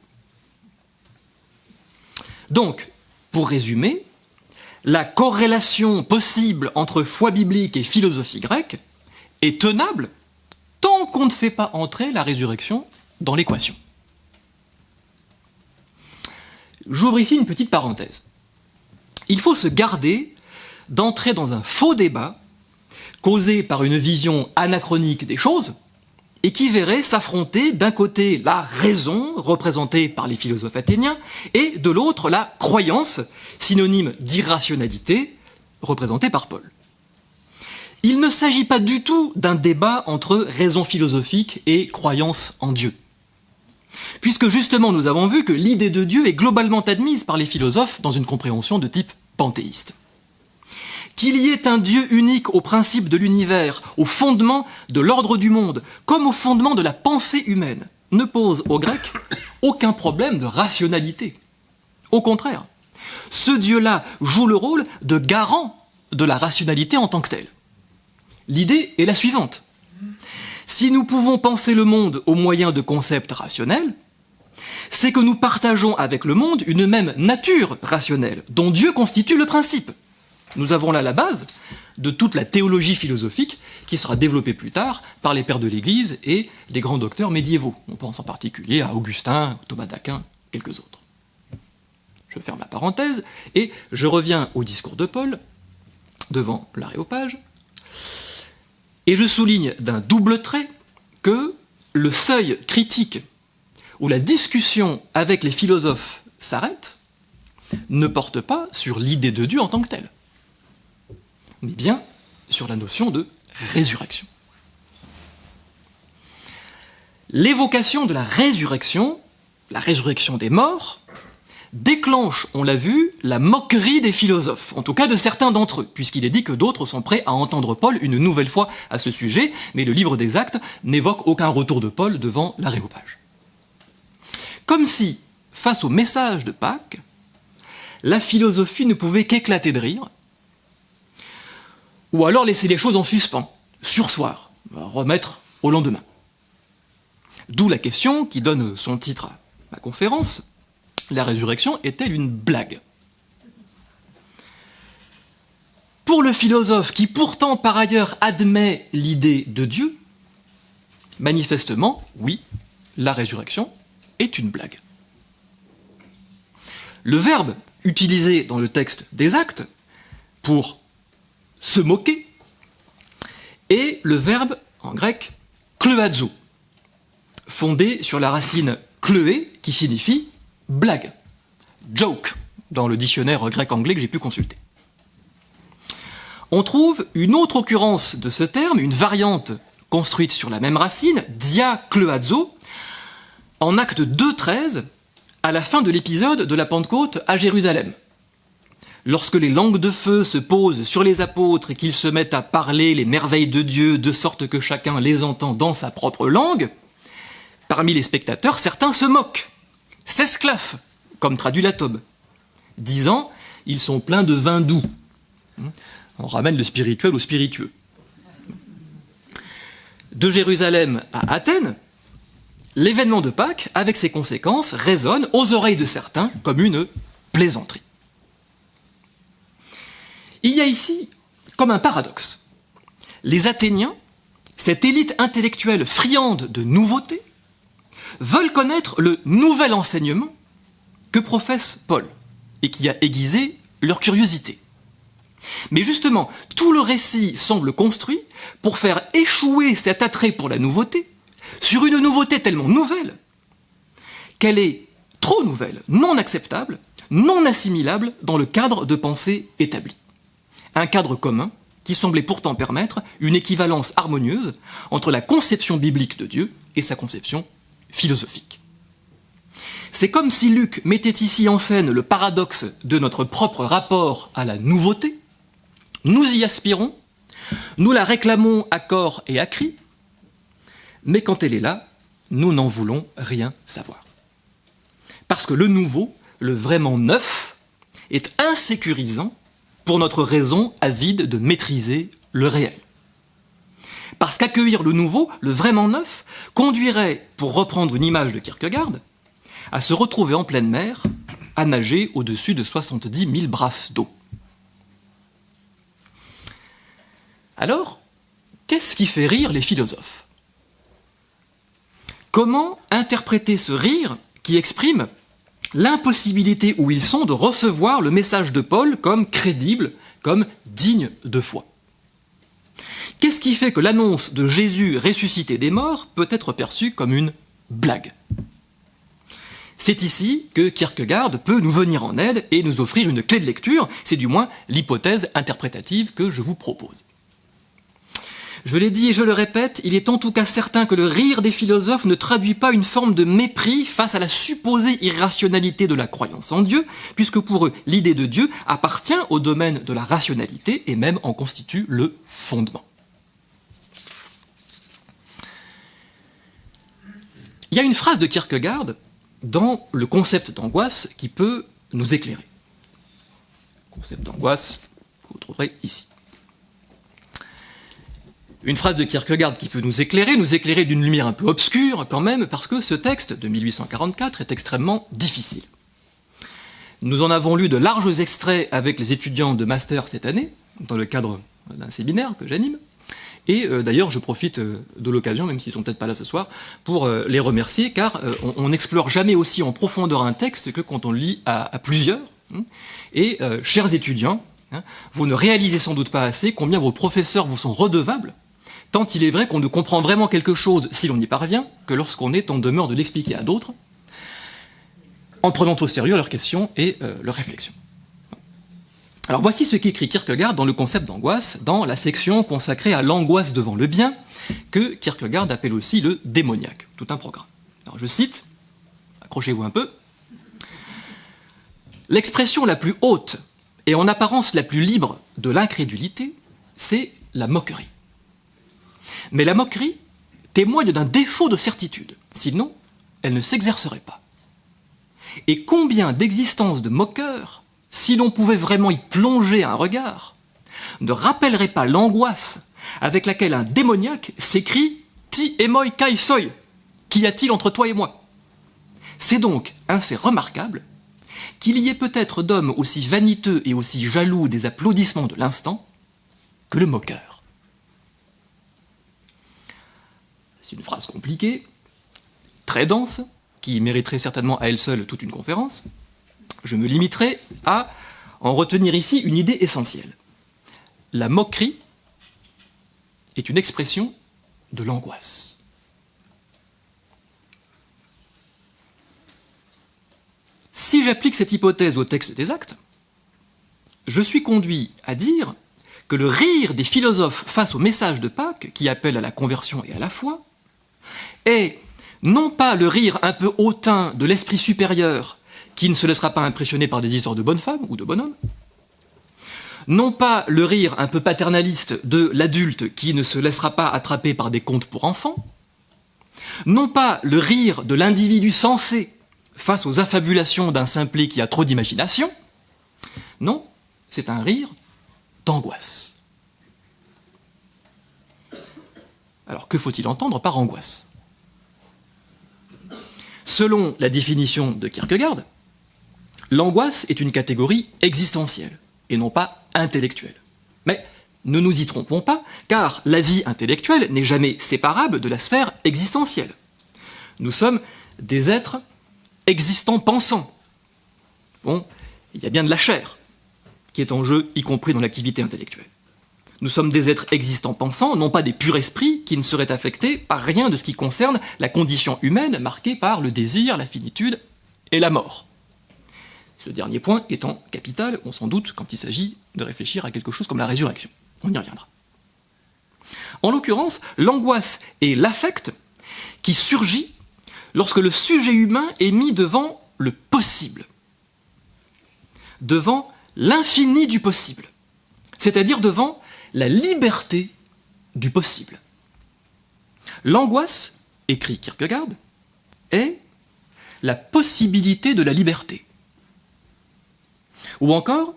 Donc, pour résumer, la corrélation possible entre foi biblique et philosophie grecque est tenable tant qu'on ne fait pas entrer la résurrection dans l'équation. J'ouvre ici une petite parenthèse. Il faut se garder d'entrer dans un faux débat causé par une vision anachronique des choses et qui verrait s'affronter d'un côté la raison, représentée par les philosophes athéniens, et de l'autre la croyance, synonyme d'irrationalité, représentée par Paul. Il ne s'agit pas du tout d'un débat entre raison philosophique et croyance en Dieu. Puisque justement nous avons vu que l'idée de Dieu est globalement admise par les philosophes dans une compréhension de type panthéiste. Qu'il y ait un Dieu unique au principe de l'univers, au fondement de l'ordre du monde, comme au fondement de la pensée humaine, ne pose aux Grecs aucun problème de rationalité. Au contraire, ce Dieu-là joue le rôle de garant de la rationalité en tant que telle. L'idée est la suivante. Si nous pouvons penser le monde au moyen de concepts rationnels, c'est que nous partageons avec le monde une même nature rationnelle, dont Dieu constitue le principe. Nous avons là la base de toute la théologie philosophique qui sera développée plus tard par les pères de l'Église et les grands docteurs médiévaux. On pense en particulier à Augustin, Thomas d'Aquin, quelques autres. Je ferme la parenthèse et je reviens au discours de Paul, devant l'Aréopage, et je souligne d'un double trait que le seuil critique où la discussion avec les philosophes s'arrête ne porte pas sur l'idée de Dieu en tant que telle, mais bien sur la notion de résurrection. L'évocation de la résurrection des morts, déclenche, on l'a vu, la moquerie des philosophes, en tout cas de certains d'entre eux, puisqu'il est dit que d'autres sont prêts à entendre Paul une nouvelle fois à ce sujet, mais le livre des Actes n'évoque aucun retour de Paul devant l'Aréopage. Comme si, face au message de Pâques, la philosophie ne pouvait qu'éclater de rire, ou alors laisser les choses en suspens, surseoir, remettre au lendemain. D'où la question qui donne son titre à ma conférence: la résurrection est-elle une blague? Pour le philosophe qui pourtant par ailleurs admet l'idée de Dieu, manifestement, oui, la résurrection est une blague. Le verbe utilisé dans le texte des Actes pour se moquer est le verbe en grec kleuazo, fondé sur la racine kleué qui signifie blague, joke, dans le dictionnaire grec-anglais que j'ai pu consulter. On trouve une autre occurrence de ce terme, une variante construite sur la même racine, diakleuazo, en Acte 2.13, à la fin de l'épisode de la Pentecôte à Jérusalem. Lorsque les langues de feu se posent sur les apôtres et qu'ils se mettent à parler les merveilles de Dieu de sorte que chacun les entend dans sa propre langue, parmi les spectateurs, certains se moquent, s'esclaffent, comme traduit la Tobe, disant « ils sont pleins de vin doux ». On ramène le spirituel au spiritueux. De Jérusalem à Athènes, l'événement de Pâques, avec ses conséquences, résonne aux oreilles de certains comme une plaisanterie. Il y a ici comme un paradoxe. Les Athéniens, cette élite intellectuelle friande de nouveautés, veulent connaître le nouvel enseignement que professe Paul et qui a aiguisé leur curiosité. Mais justement, tout le récit semble construit pour faire échouer cet attrait pour la nouveauté sur une nouveauté tellement nouvelle qu'elle est trop nouvelle, non acceptable, non assimilable dans le cadre de pensée établi. Un cadre commun qui semblait pourtant permettre une équivalence harmonieuse entre la conception biblique de Dieu et sa conception philosophique. C'est comme si Luc mettait ici en scène le paradoxe de notre propre rapport à la nouveauté. Nous y aspirons, nous la réclamons à corps et à cri, mais quand elle est là, nous n'en voulons rien savoir. Parce que le nouveau, le vraiment neuf, est insécurisant pour notre raison avide de maîtriser le réel. Parce qu'accueillir le nouveau, le vraiment neuf, conduirait, pour reprendre une image de Kierkegaard, à se retrouver en pleine mer, à nager au-dessus de 70 000 brasses d'eau. Alors, qu'est-ce qui fait rire les philosophes ? Comment interpréter ce rire qui exprime l'impossibilité où ils sont de recevoir le message de Paul comme crédible, comme digne de foi ? Qu'est-ce qui fait que l'annonce de Jésus ressuscité des morts peut être perçue comme une blague ? C'est ici que Kierkegaard peut nous venir en aide et nous offrir une clé de lecture, c'est du moins l'hypothèse interprétative que je vous propose. Je l'ai dit et je le répète, il est en tout cas certain que le rire des philosophes ne traduit pas une forme de mépris face à la supposée irrationalité de la croyance en Dieu, puisque pour eux, l'idée de Dieu appartient au domaine de la rationalité et même en constitue le fondement. Il y a une phrase de Kierkegaard dans le concept d'angoisse qui peut nous éclairer. Concept d'angoisse que vous trouverez ici. Une phrase de Kierkegaard qui peut nous éclairer d'une lumière un peu obscure quand même, parce que ce texte de 1844 est extrêmement difficile. Nous en avons lu de larges extraits avec les étudiants de master cette année, dans le cadre d'un séminaire que j'anime, et d'ailleurs je profite de l'occasion, même s'ils ne sont peut-être pas là ce soir, pour les remercier, car on n'explore jamais aussi en profondeur un texte que quand on le lit à plusieurs. Et chers étudiants, vous ne réalisez sans doute pas assez combien vos professeurs vous sont redevables, tant il est vrai qu'on ne comprend vraiment quelque chose, si l'on y parvient, que lorsqu'on est en demeure de l'expliquer à d'autres, en prenant au sérieux leurs questions et leurs réflexions. Alors voici ce qu'écrit Kierkegaard dans le concept d'angoisse, dans la section consacrée à l'angoisse devant le bien, que Kierkegaard appelle aussi le démoniaque, tout un programme. Alors je cite, accrochez-vous un peu, « L'expression la plus haute et en apparence la plus libre de l'incrédulité, c'est la moquerie. Mais la moquerie témoigne d'un défaut de certitude, sinon elle ne s'exercerait pas. Et combien d'existences de moqueurs, si l'on pouvait vraiment y plonger un regard, ne rappellerait pas l'angoisse avec laquelle un démoniaque s'écrie « Ti emoi kai soi » ? Qu'y a-t-il entre toi et moi ? C'est donc un fait remarquable qu'il y ait peut-être d'hommes aussi vaniteux et aussi jaloux des applaudissements de l'instant que le moqueur. C'est une phrase compliquée, très dense, qui mériterait certainement à elle seule toute une conférence. Je me limiterai à en retenir ici une idée essentielle. La moquerie est une expression de l'angoisse. Si j'applique cette hypothèse au texte des Actes, je suis conduit à dire que le rire des philosophes face au message de Pâques, qui appelle à la conversion et à la foi, est non pas le rire un peu hautain de l'esprit supérieur qui ne se laissera pas impressionner par des histoires de bonnes femmes ou de bonhommes, non pas le rire un peu paternaliste de l'adulte qui ne se laissera pas attraper par des contes pour enfants, non pas le rire de l'individu sensé face aux affabulations d'un simplet qui a trop d'imagination, non, c'est un rire d'angoisse. Alors que faut-il entendre par angoisse ? Selon la définition de Kierkegaard, l'angoisse est une catégorie existentielle et non pas intellectuelle. Mais ne nous y trompons pas, car la vie intellectuelle n'est jamais séparable de la sphère existentielle. Nous sommes des êtres existants pensants. Bon, il y a bien de la chair qui est en jeu, y compris dans l'activité intellectuelle. Nous sommes des êtres existants pensants, non pas des purs esprits qui ne seraient affectés par rien de ce qui concerne la condition humaine marquée par le désir, la finitude et la mort. Ce dernier point étant capital, on s'en doute, quand il s'agit de réfléchir à quelque chose comme la résurrection. On y reviendra. En l'occurrence, l'angoisse est l'affect qui surgit lorsque le sujet humain est mis devant le possible, devant l'infini du possible, c'est-à-dire devant la liberté du possible. L'angoisse, écrit Kierkegaard, est la possibilité de la liberté, ou encore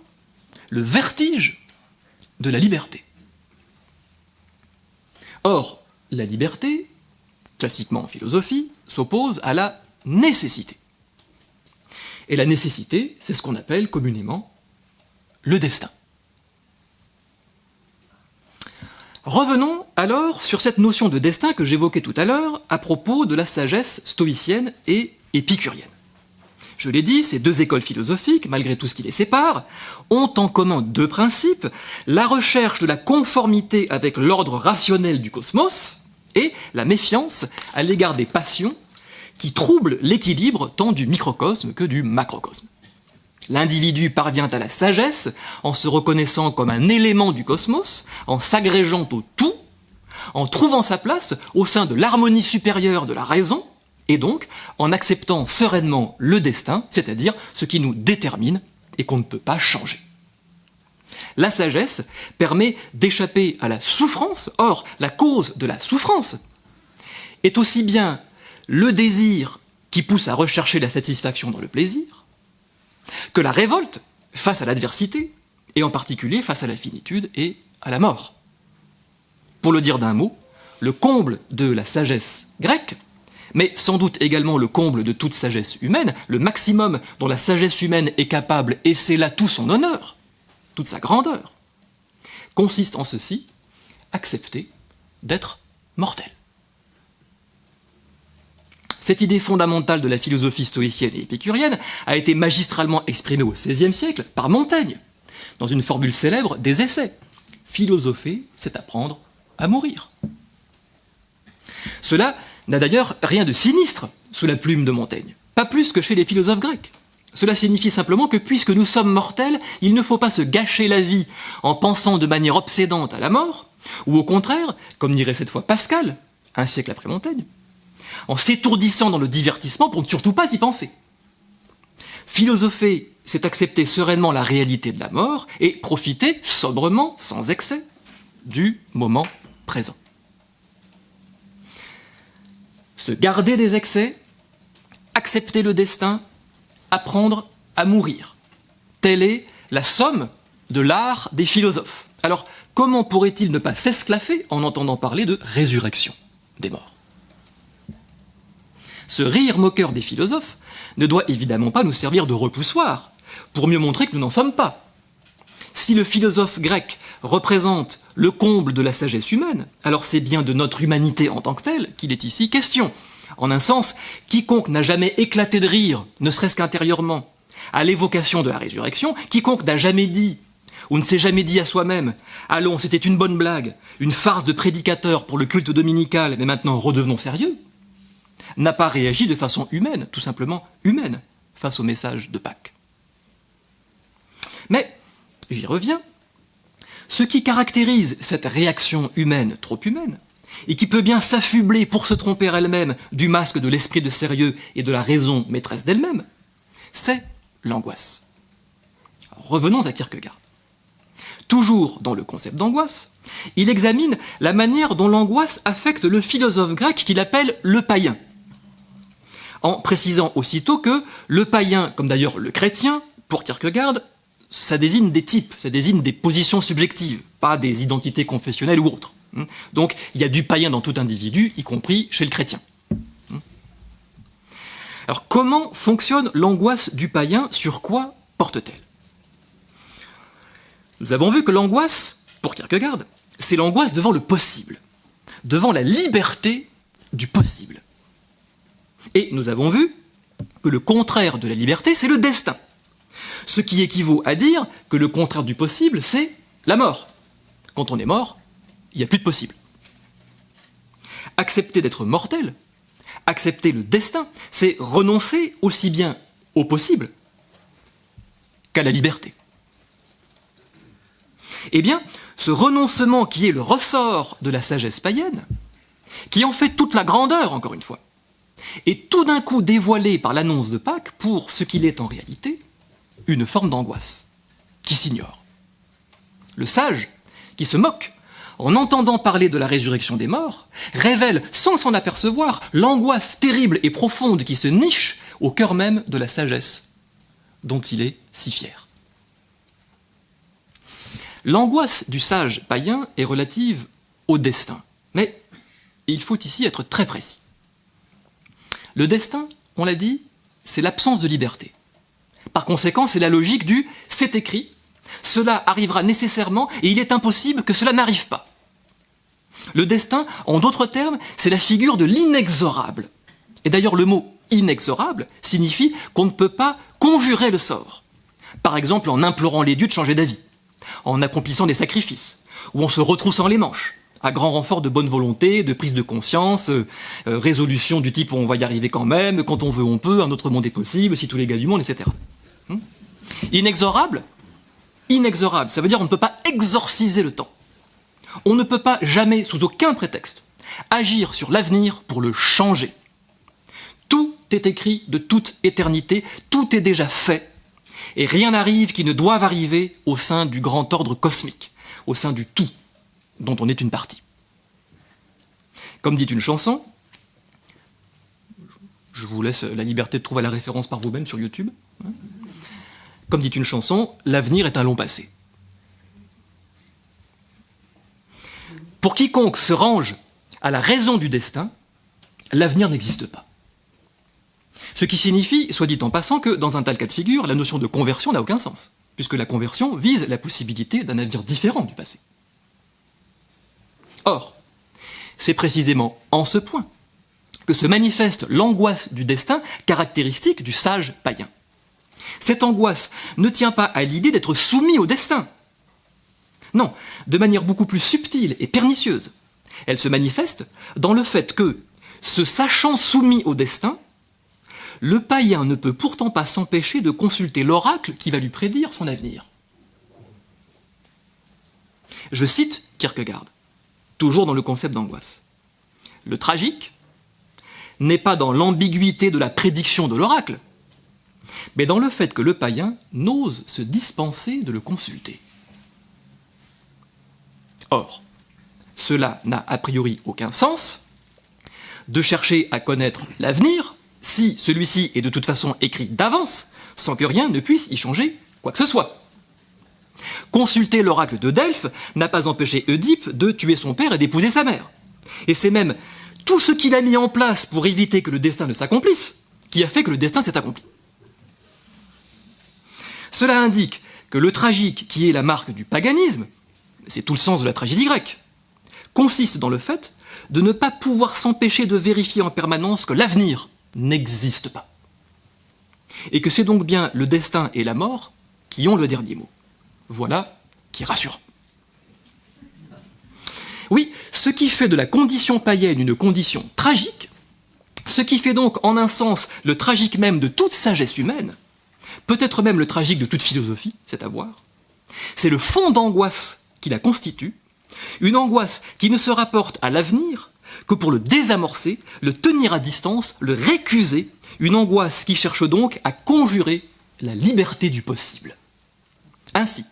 le vertige de la liberté. Or, la liberté, classiquement en philosophie, s'oppose à la nécessité. Et la nécessité, c'est ce qu'on appelle communément le destin. Revenons alors sur cette notion de destin que j'évoquais tout à l'heure à propos de la sagesse stoïcienne et épicurienne. Je l'ai dit, ces deux écoles philosophiques, malgré tout ce qui les sépare, ont en commun deux principes, la recherche de la conformité avec l'ordre rationnel du cosmos et la méfiance à l'égard des passions qui troublent l'équilibre tant du microcosme que du macrocosme. L'individu parvient à la sagesse en se reconnaissant comme un élément du cosmos, en s'agrégeant au tout, en trouvant sa place au sein de l'harmonie supérieure de la raison, et donc en acceptant sereinement le destin, c'est-à-dire ce qui nous détermine et qu'on ne peut pas changer. La sagesse permet d'échapper à la souffrance, or la cause de la souffrance est aussi bien le désir qui pousse à rechercher la satisfaction dans le plaisir, que la révolte face à l'adversité, et en particulier face à la finitude et à la mort. Pour le dire d'un mot, le comble de la sagesse grecque, mais sans doute également le comble de toute sagesse humaine, le maximum dont la sagesse humaine est capable, et c'est là tout son honneur, toute sa grandeur, consiste en ceci, accepter d'être mortel. Cette idée fondamentale de la philosophie stoïcienne et épicurienne a été magistralement exprimée au XVIe siècle par Montaigne, dans une formule célèbre des Essais. Philosopher, c'est apprendre à mourir. Cela n'a d'ailleurs rien de sinistre sous la plume de Montaigne, pas plus que chez les philosophes grecs. Cela signifie simplement que puisque nous sommes mortels, il ne faut pas se gâcher la vie en pensant de manière obsédante à la mort, ou au contraire, comme dirait cette fois Pascal, un siècle après Montaigne, en s'étourdissant dans le divertissement pour ne surtout pas y penser. Philosopher, c'est accepter sereinement la réalité de la mort et profiter sobrement, sans excès, du moment présent. Se garder des excès, accepter le destin, apprendre à mourir. Telle est la somme de l'art des philosophes. Alors, comment pourrait-il ne pas s'esclaffer en entendant parler de résurrection des morts ? Ce rire moqueur des philosophes ne doit évidemment pas nous servir de repoussoir, pour mieux montrer que nous n'en sommes pas. Si le philosophe grec représente le comble de la sagesse humaine, alors c'est bien de notre humanité en tant que telle qu'il est ici question. En un sens, quiconque n'a jamais éclaté de rire, ne serait-ce qu'intérieurement, à l'évocation de la résurrection, quiconque n'a jamais dit, ou ne s'est jamais dit à soi-même « Allons, c'était une bonne blague, une farce de prédicateur pour le culte dominical, mais maintenant redevenons sérieux », n'a pas réagi de façon humaine, tout simplement humaine, face au message de Pâques. Mais, j'y reviens, ce qui caractérise cette réaction humaine trop humaine, et qui peut bien s'affubler pour se tromper elle-même du masque de l'esprit de sérieux et de la raison maîtresse d'elle-même, c'est l'angoisse. Alors, revenons à Kierkegaard. Toujours dans le concept d'angoisse, il examine la manière dont l'angoisse affecte le philosophe grec qu'il appelle le païen, en précisant aussitôt que le païen, comme d'ailleurs le chrétien, pour Kierkegaard, ça désigne des types, ça désigne des positions subjectives, pas des identités confessionnelles ou autres. Donc il y a du païen dans tout individu, y compris chez le chrétien. Alors comment fonctionne l'angoisse du païen, sur quoi porte-t-elle ? Nous avons vu que l'angoisse, pour Kierkegaard, c'est l'angoisse devant le possible, devant la liberté du possible. Et nous avons vu que le contraire de la liberté, c'est le destin. Ce qui équivaut à dire que le contraire du possible, c'est la mort. Quand on est mort, il n'y a plus de possible. Accepter d'être mortel, accepter le destin, c'est renoncer aussi bien au possible qu'à la liberté. Eh bien, ce renoncement qui est le ressort de la sagesse païenne, qui en fait toute la grandeur, encore une fois, est tout d'un coup dévoilé par l'annonce de Pâques pour ce qu'il est en réalité, une forme d'angoisse qui s'ignore. Le sage, qui se moque en entendant parler de la résurrection des morts, révèle sans s'en apercevoir l'angoisse terrible et profonde qui se niche au cœur même de la sagesse dont il est si fier. L'angoisse du sage païen est relative au destin, mais il faut ici être très précis. Le destin, on l'a dit, c'est l'absence de liberté. Par conséquent, c'est la logique du « c'est écrit », cela arrivera nécessairement et il est impossible que cela n'arrive pas. Le destin, en d'autres termes, c'est la figure de l'inexorable. Et d'ailleurs, le mot « inexorable » signifie qu'on ne peut pas conjurer le sort. Par exemple, en implorant les dieux de changer d'avis, en accomplissant des sacrifices, ou en se retroussant les manches, à grand renfort de bonne volonté, de prise de conscience, résolution du type « on va y arriver quand même, quand on veut on peut, un autre monde est possible, si tous les gars du monde, etc. » Inexorable, ça veut dire on ne peut pas exorciser le temps. On ne peut pas jamais, sous aucun prétexte, agir sur l'avenir pour le changer. Tout est écrit de toute éternité, tout est déjà fait, et rien n'arrive qui ne doive arriver au sein du grand ordre cosmique, au sein du tout dont on est une partie. Comme dit une chanson, je vous laisse la liberté de trouver la référence par vous-même sur YouTube. Comme dit une chanson, l'avenir est un long passé. Pour quiconque se range à la raison du destin, l'avenir n'existe pas. Ce qui signifie, soit dit en passant, que dans un tel cas de figure, la notion de conversion n'a aucun sens, puisque la conversion vise la possibilité d'un avenir différent du passé. Or, c'est précisément en ce point que se manifeste l'angoisse du destin caractéristique du sage païen. Cette angoisse ne tient pas à l'idée d'être soumis au destin. Non, de manière beaucoup plus subtile et pernicieuse. Elle se manifeste dans le fait que, se sachant soumis au destin, le païen ne peut pourtant pas s'empêcher de consulter l'oracle qui va lui prédire son avenir. Je cite Kierkegaard, toujours dans le concept d'angoisse. Le tragique n'est pas dans l'ambiguïté de la prédiction de l'oracle, mais dans le fait que le païen n'ose se dispenser de le consulter. Or, cela n'a a priori aucun sens de chercher à connaître l'avenir si celui-ci est de toute façon écrit d'avance, sans que rien ne puisse y changer quoi que ce soit. Consulter l'oracle de Delphes n'a pas empêché Oedipe de tuer son père et d'épouser sa mère. Et c'est même tout ce qu'il a mis en place pour éviter que le destin ne s'accomplisse qui a fait que le destin s'est accompli. Cela indique que le tragique, qui est la marque du paganisme, c'est tout le sens de la tragédie grecque, consiste dans le fait de ne pas pouvoir s'empêcher de vérifier en permanence que l'avenir n'existe pas. Et que c'est donc bien le destin et la mort qui ont le dernier mot. Voilà qui est rassurant. Oui, ce qui fait de la condition païenne une condition tragique, ce qui fait donc en un sens le tragique même de toute sagesse humaine, peut-être même le tragique de toute philosophie, c'est à voir, c'est le fond d'angoisse qui la constitue, une angoisse qui ne se rapporte à l'avenir que pour le désamorcer, le tenir à distance, le récuser, une angoisse qui cherche donc à conjurer la liberté du possible. Ainsi,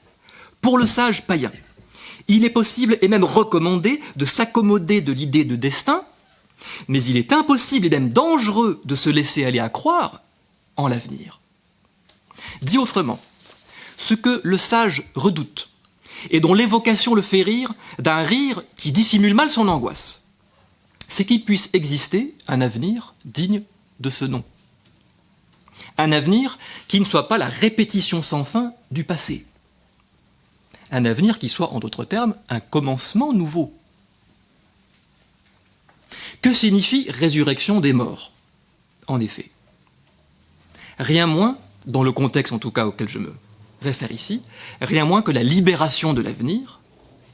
pour le sage païen, il est possible et même recommandé de s'accommoder de l'idée de destin, mais il est impossible et même dangereux de se laisser aller à croire en l'avenir. Dit autrement, ce que le sage redoute, et dont l'évocation le fait rire d'un rire qui dissimule mal son angoisse, c'est qu'il puisse exister un avenir digne de ce nom. Un avenir qui ne soit pas la répétition sans fin du passé. Un avenir qui soit, en d'autres termes, un commencement nouveau. Que signifie résurrection des morts? En effet, rien moins, dans le contexte en tout cas auquel je me réfère ici, rien moins que la libération de l'avenir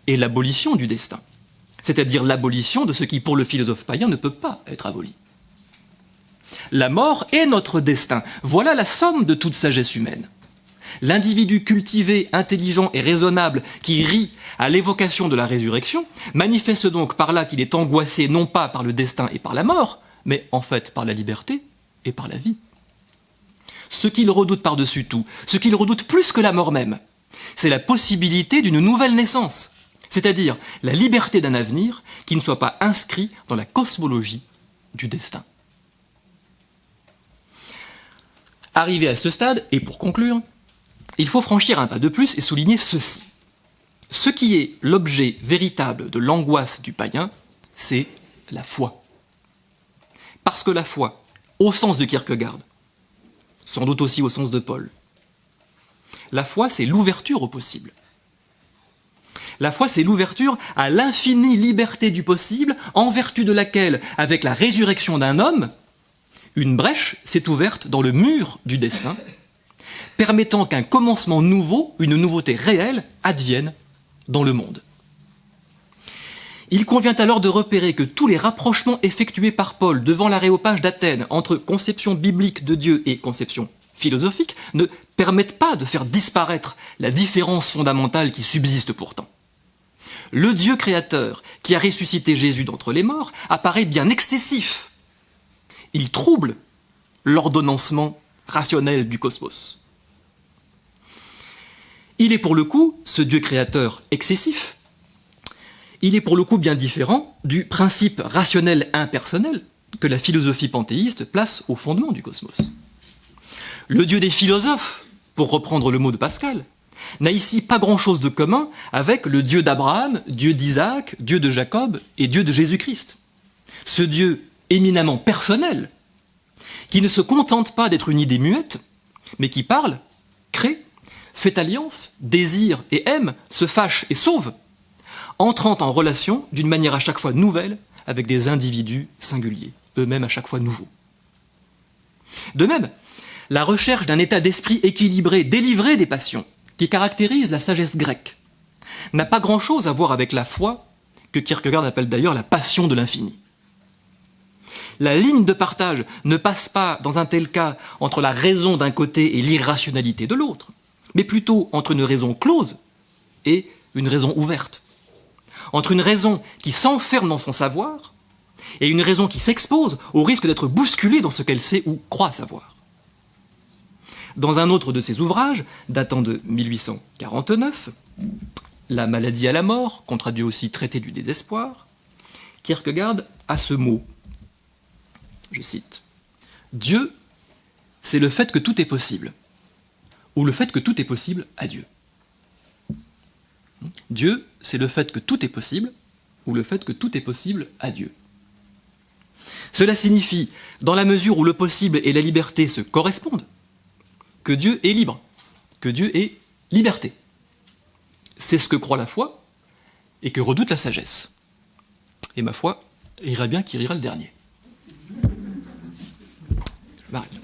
et l'abolition du destin, c'est-à-dire l'abolition de ce qui, pour le philosophe païen, ne peut pas être aboli. La mort est notre destin. Voilà la somme de toute sagesse humaine. L'individu cultivé, intelligent et raisonnable qui rit à l'évocation de la résurrection manifeste donc par là qu'il est angoissé non pas par le destin et par la mort, mais en fait par la liberté et par la vie. Ce qu'il redoute par-dessus tout, ce qu'il redoute plus que la mort même, c'est la possibilité d'une nouvelle naissance, c'est-à-dire la liberté d'un avenir qui ne soit pas inscrit dans la cosmologie du destin. Arrivé à ce stade, et pour conclure, il faut franchir un pas de plus et souligner ceci. Ce qui est l'objet véritable de l'angoisse du païen, c'est la foi. Parce que la foi, au sens de Kierkegaard, sans doute aussi au sens de Paul, la foi, c'est l'ouverture au possible. La foi, c'est l'ouverture à l'infinie liberté du possible, en vertu de laquelle, avec la résurrection d'un homme, une brèche s'est ouverte dans le mur du destin, permettant qu'un commencement nouveau, une nouveauté réelle, advienne dans le monde. Il convient alors de repérer que tous les rapprochements effectués par Paul devant l'aréopage d'Athènes entre conception biblique de Dieu et conception philosophique ne permettent pas de faire disparaître la différence fondamentale qui subsiste pourtant. Le Dieu créateur qui a ressuscité Jésus d'entre les morts apparaît bien excessif. Il trouble l'ordonnancement rationnel du cosmos. Il est pour le coup, ce Dieu créateur excessif, il est pour le coup bien différent du principe rationnel impersonnel que la philosophie panthéiste place au fondement du cosmos. Le Dieu des philosophes, pour reprendre le mot de Pascal, n'a ici pas grand-chose de commun avec le Dieu d'Abraham, Dieu d'Isaac, Dieu de Jacob et Dieu de Jésus-Christ. Ce Dieu éminemment personnel, qui ne se contente pas d'être une idée muette, mais qui parle, crée, fait alliance, désire et aime, se fâche et sauve, entrant en relation d'une manière à chaque fois nouvelle avec des individus singuliers, eux-mêmes à chaque fois nouveaux. De même, la recherche d'un état d'esprit équilibré, délivré des passions, qui caractérise la sagesse grecque, n'a pas grand-chose à voir avec la foi, que Kierkegaard appelle d'ailleurs la passion de l'infini. La ligne de partage ne passe pas, dans un tel cas, entre la raison d'un côté et l'irrationalité de l'autre, mais plutôt entre une raison close et une raison ouverte. Entre une raison qui s'enferme dans son savoir et une raison qui s'expose au risque d'être bousculée dans ce qu'elle sait ou croit savoir. Dans un autre de ses ouvrages, datant de 1849, La maladie à la mort, qu'on traduit aussi Traité du désespoir, Kierkegaard a ce mot, je cite, « Dieu, c'est le fait que tout est possible ». Ou le fait que tout est possible à Dieu. Dieu, c'est le fait que tout est possible, ou le fait que tout est possible à Dieu. Cela signifie, dans la mesure où le possible et la liberté se correspondent, que Dieu est libre, que Dieu est liberté. C'est ce que croit la foi et que redoute la sagesse. Et ma foi, ira bien qui rira le dernier. Je m'arrête.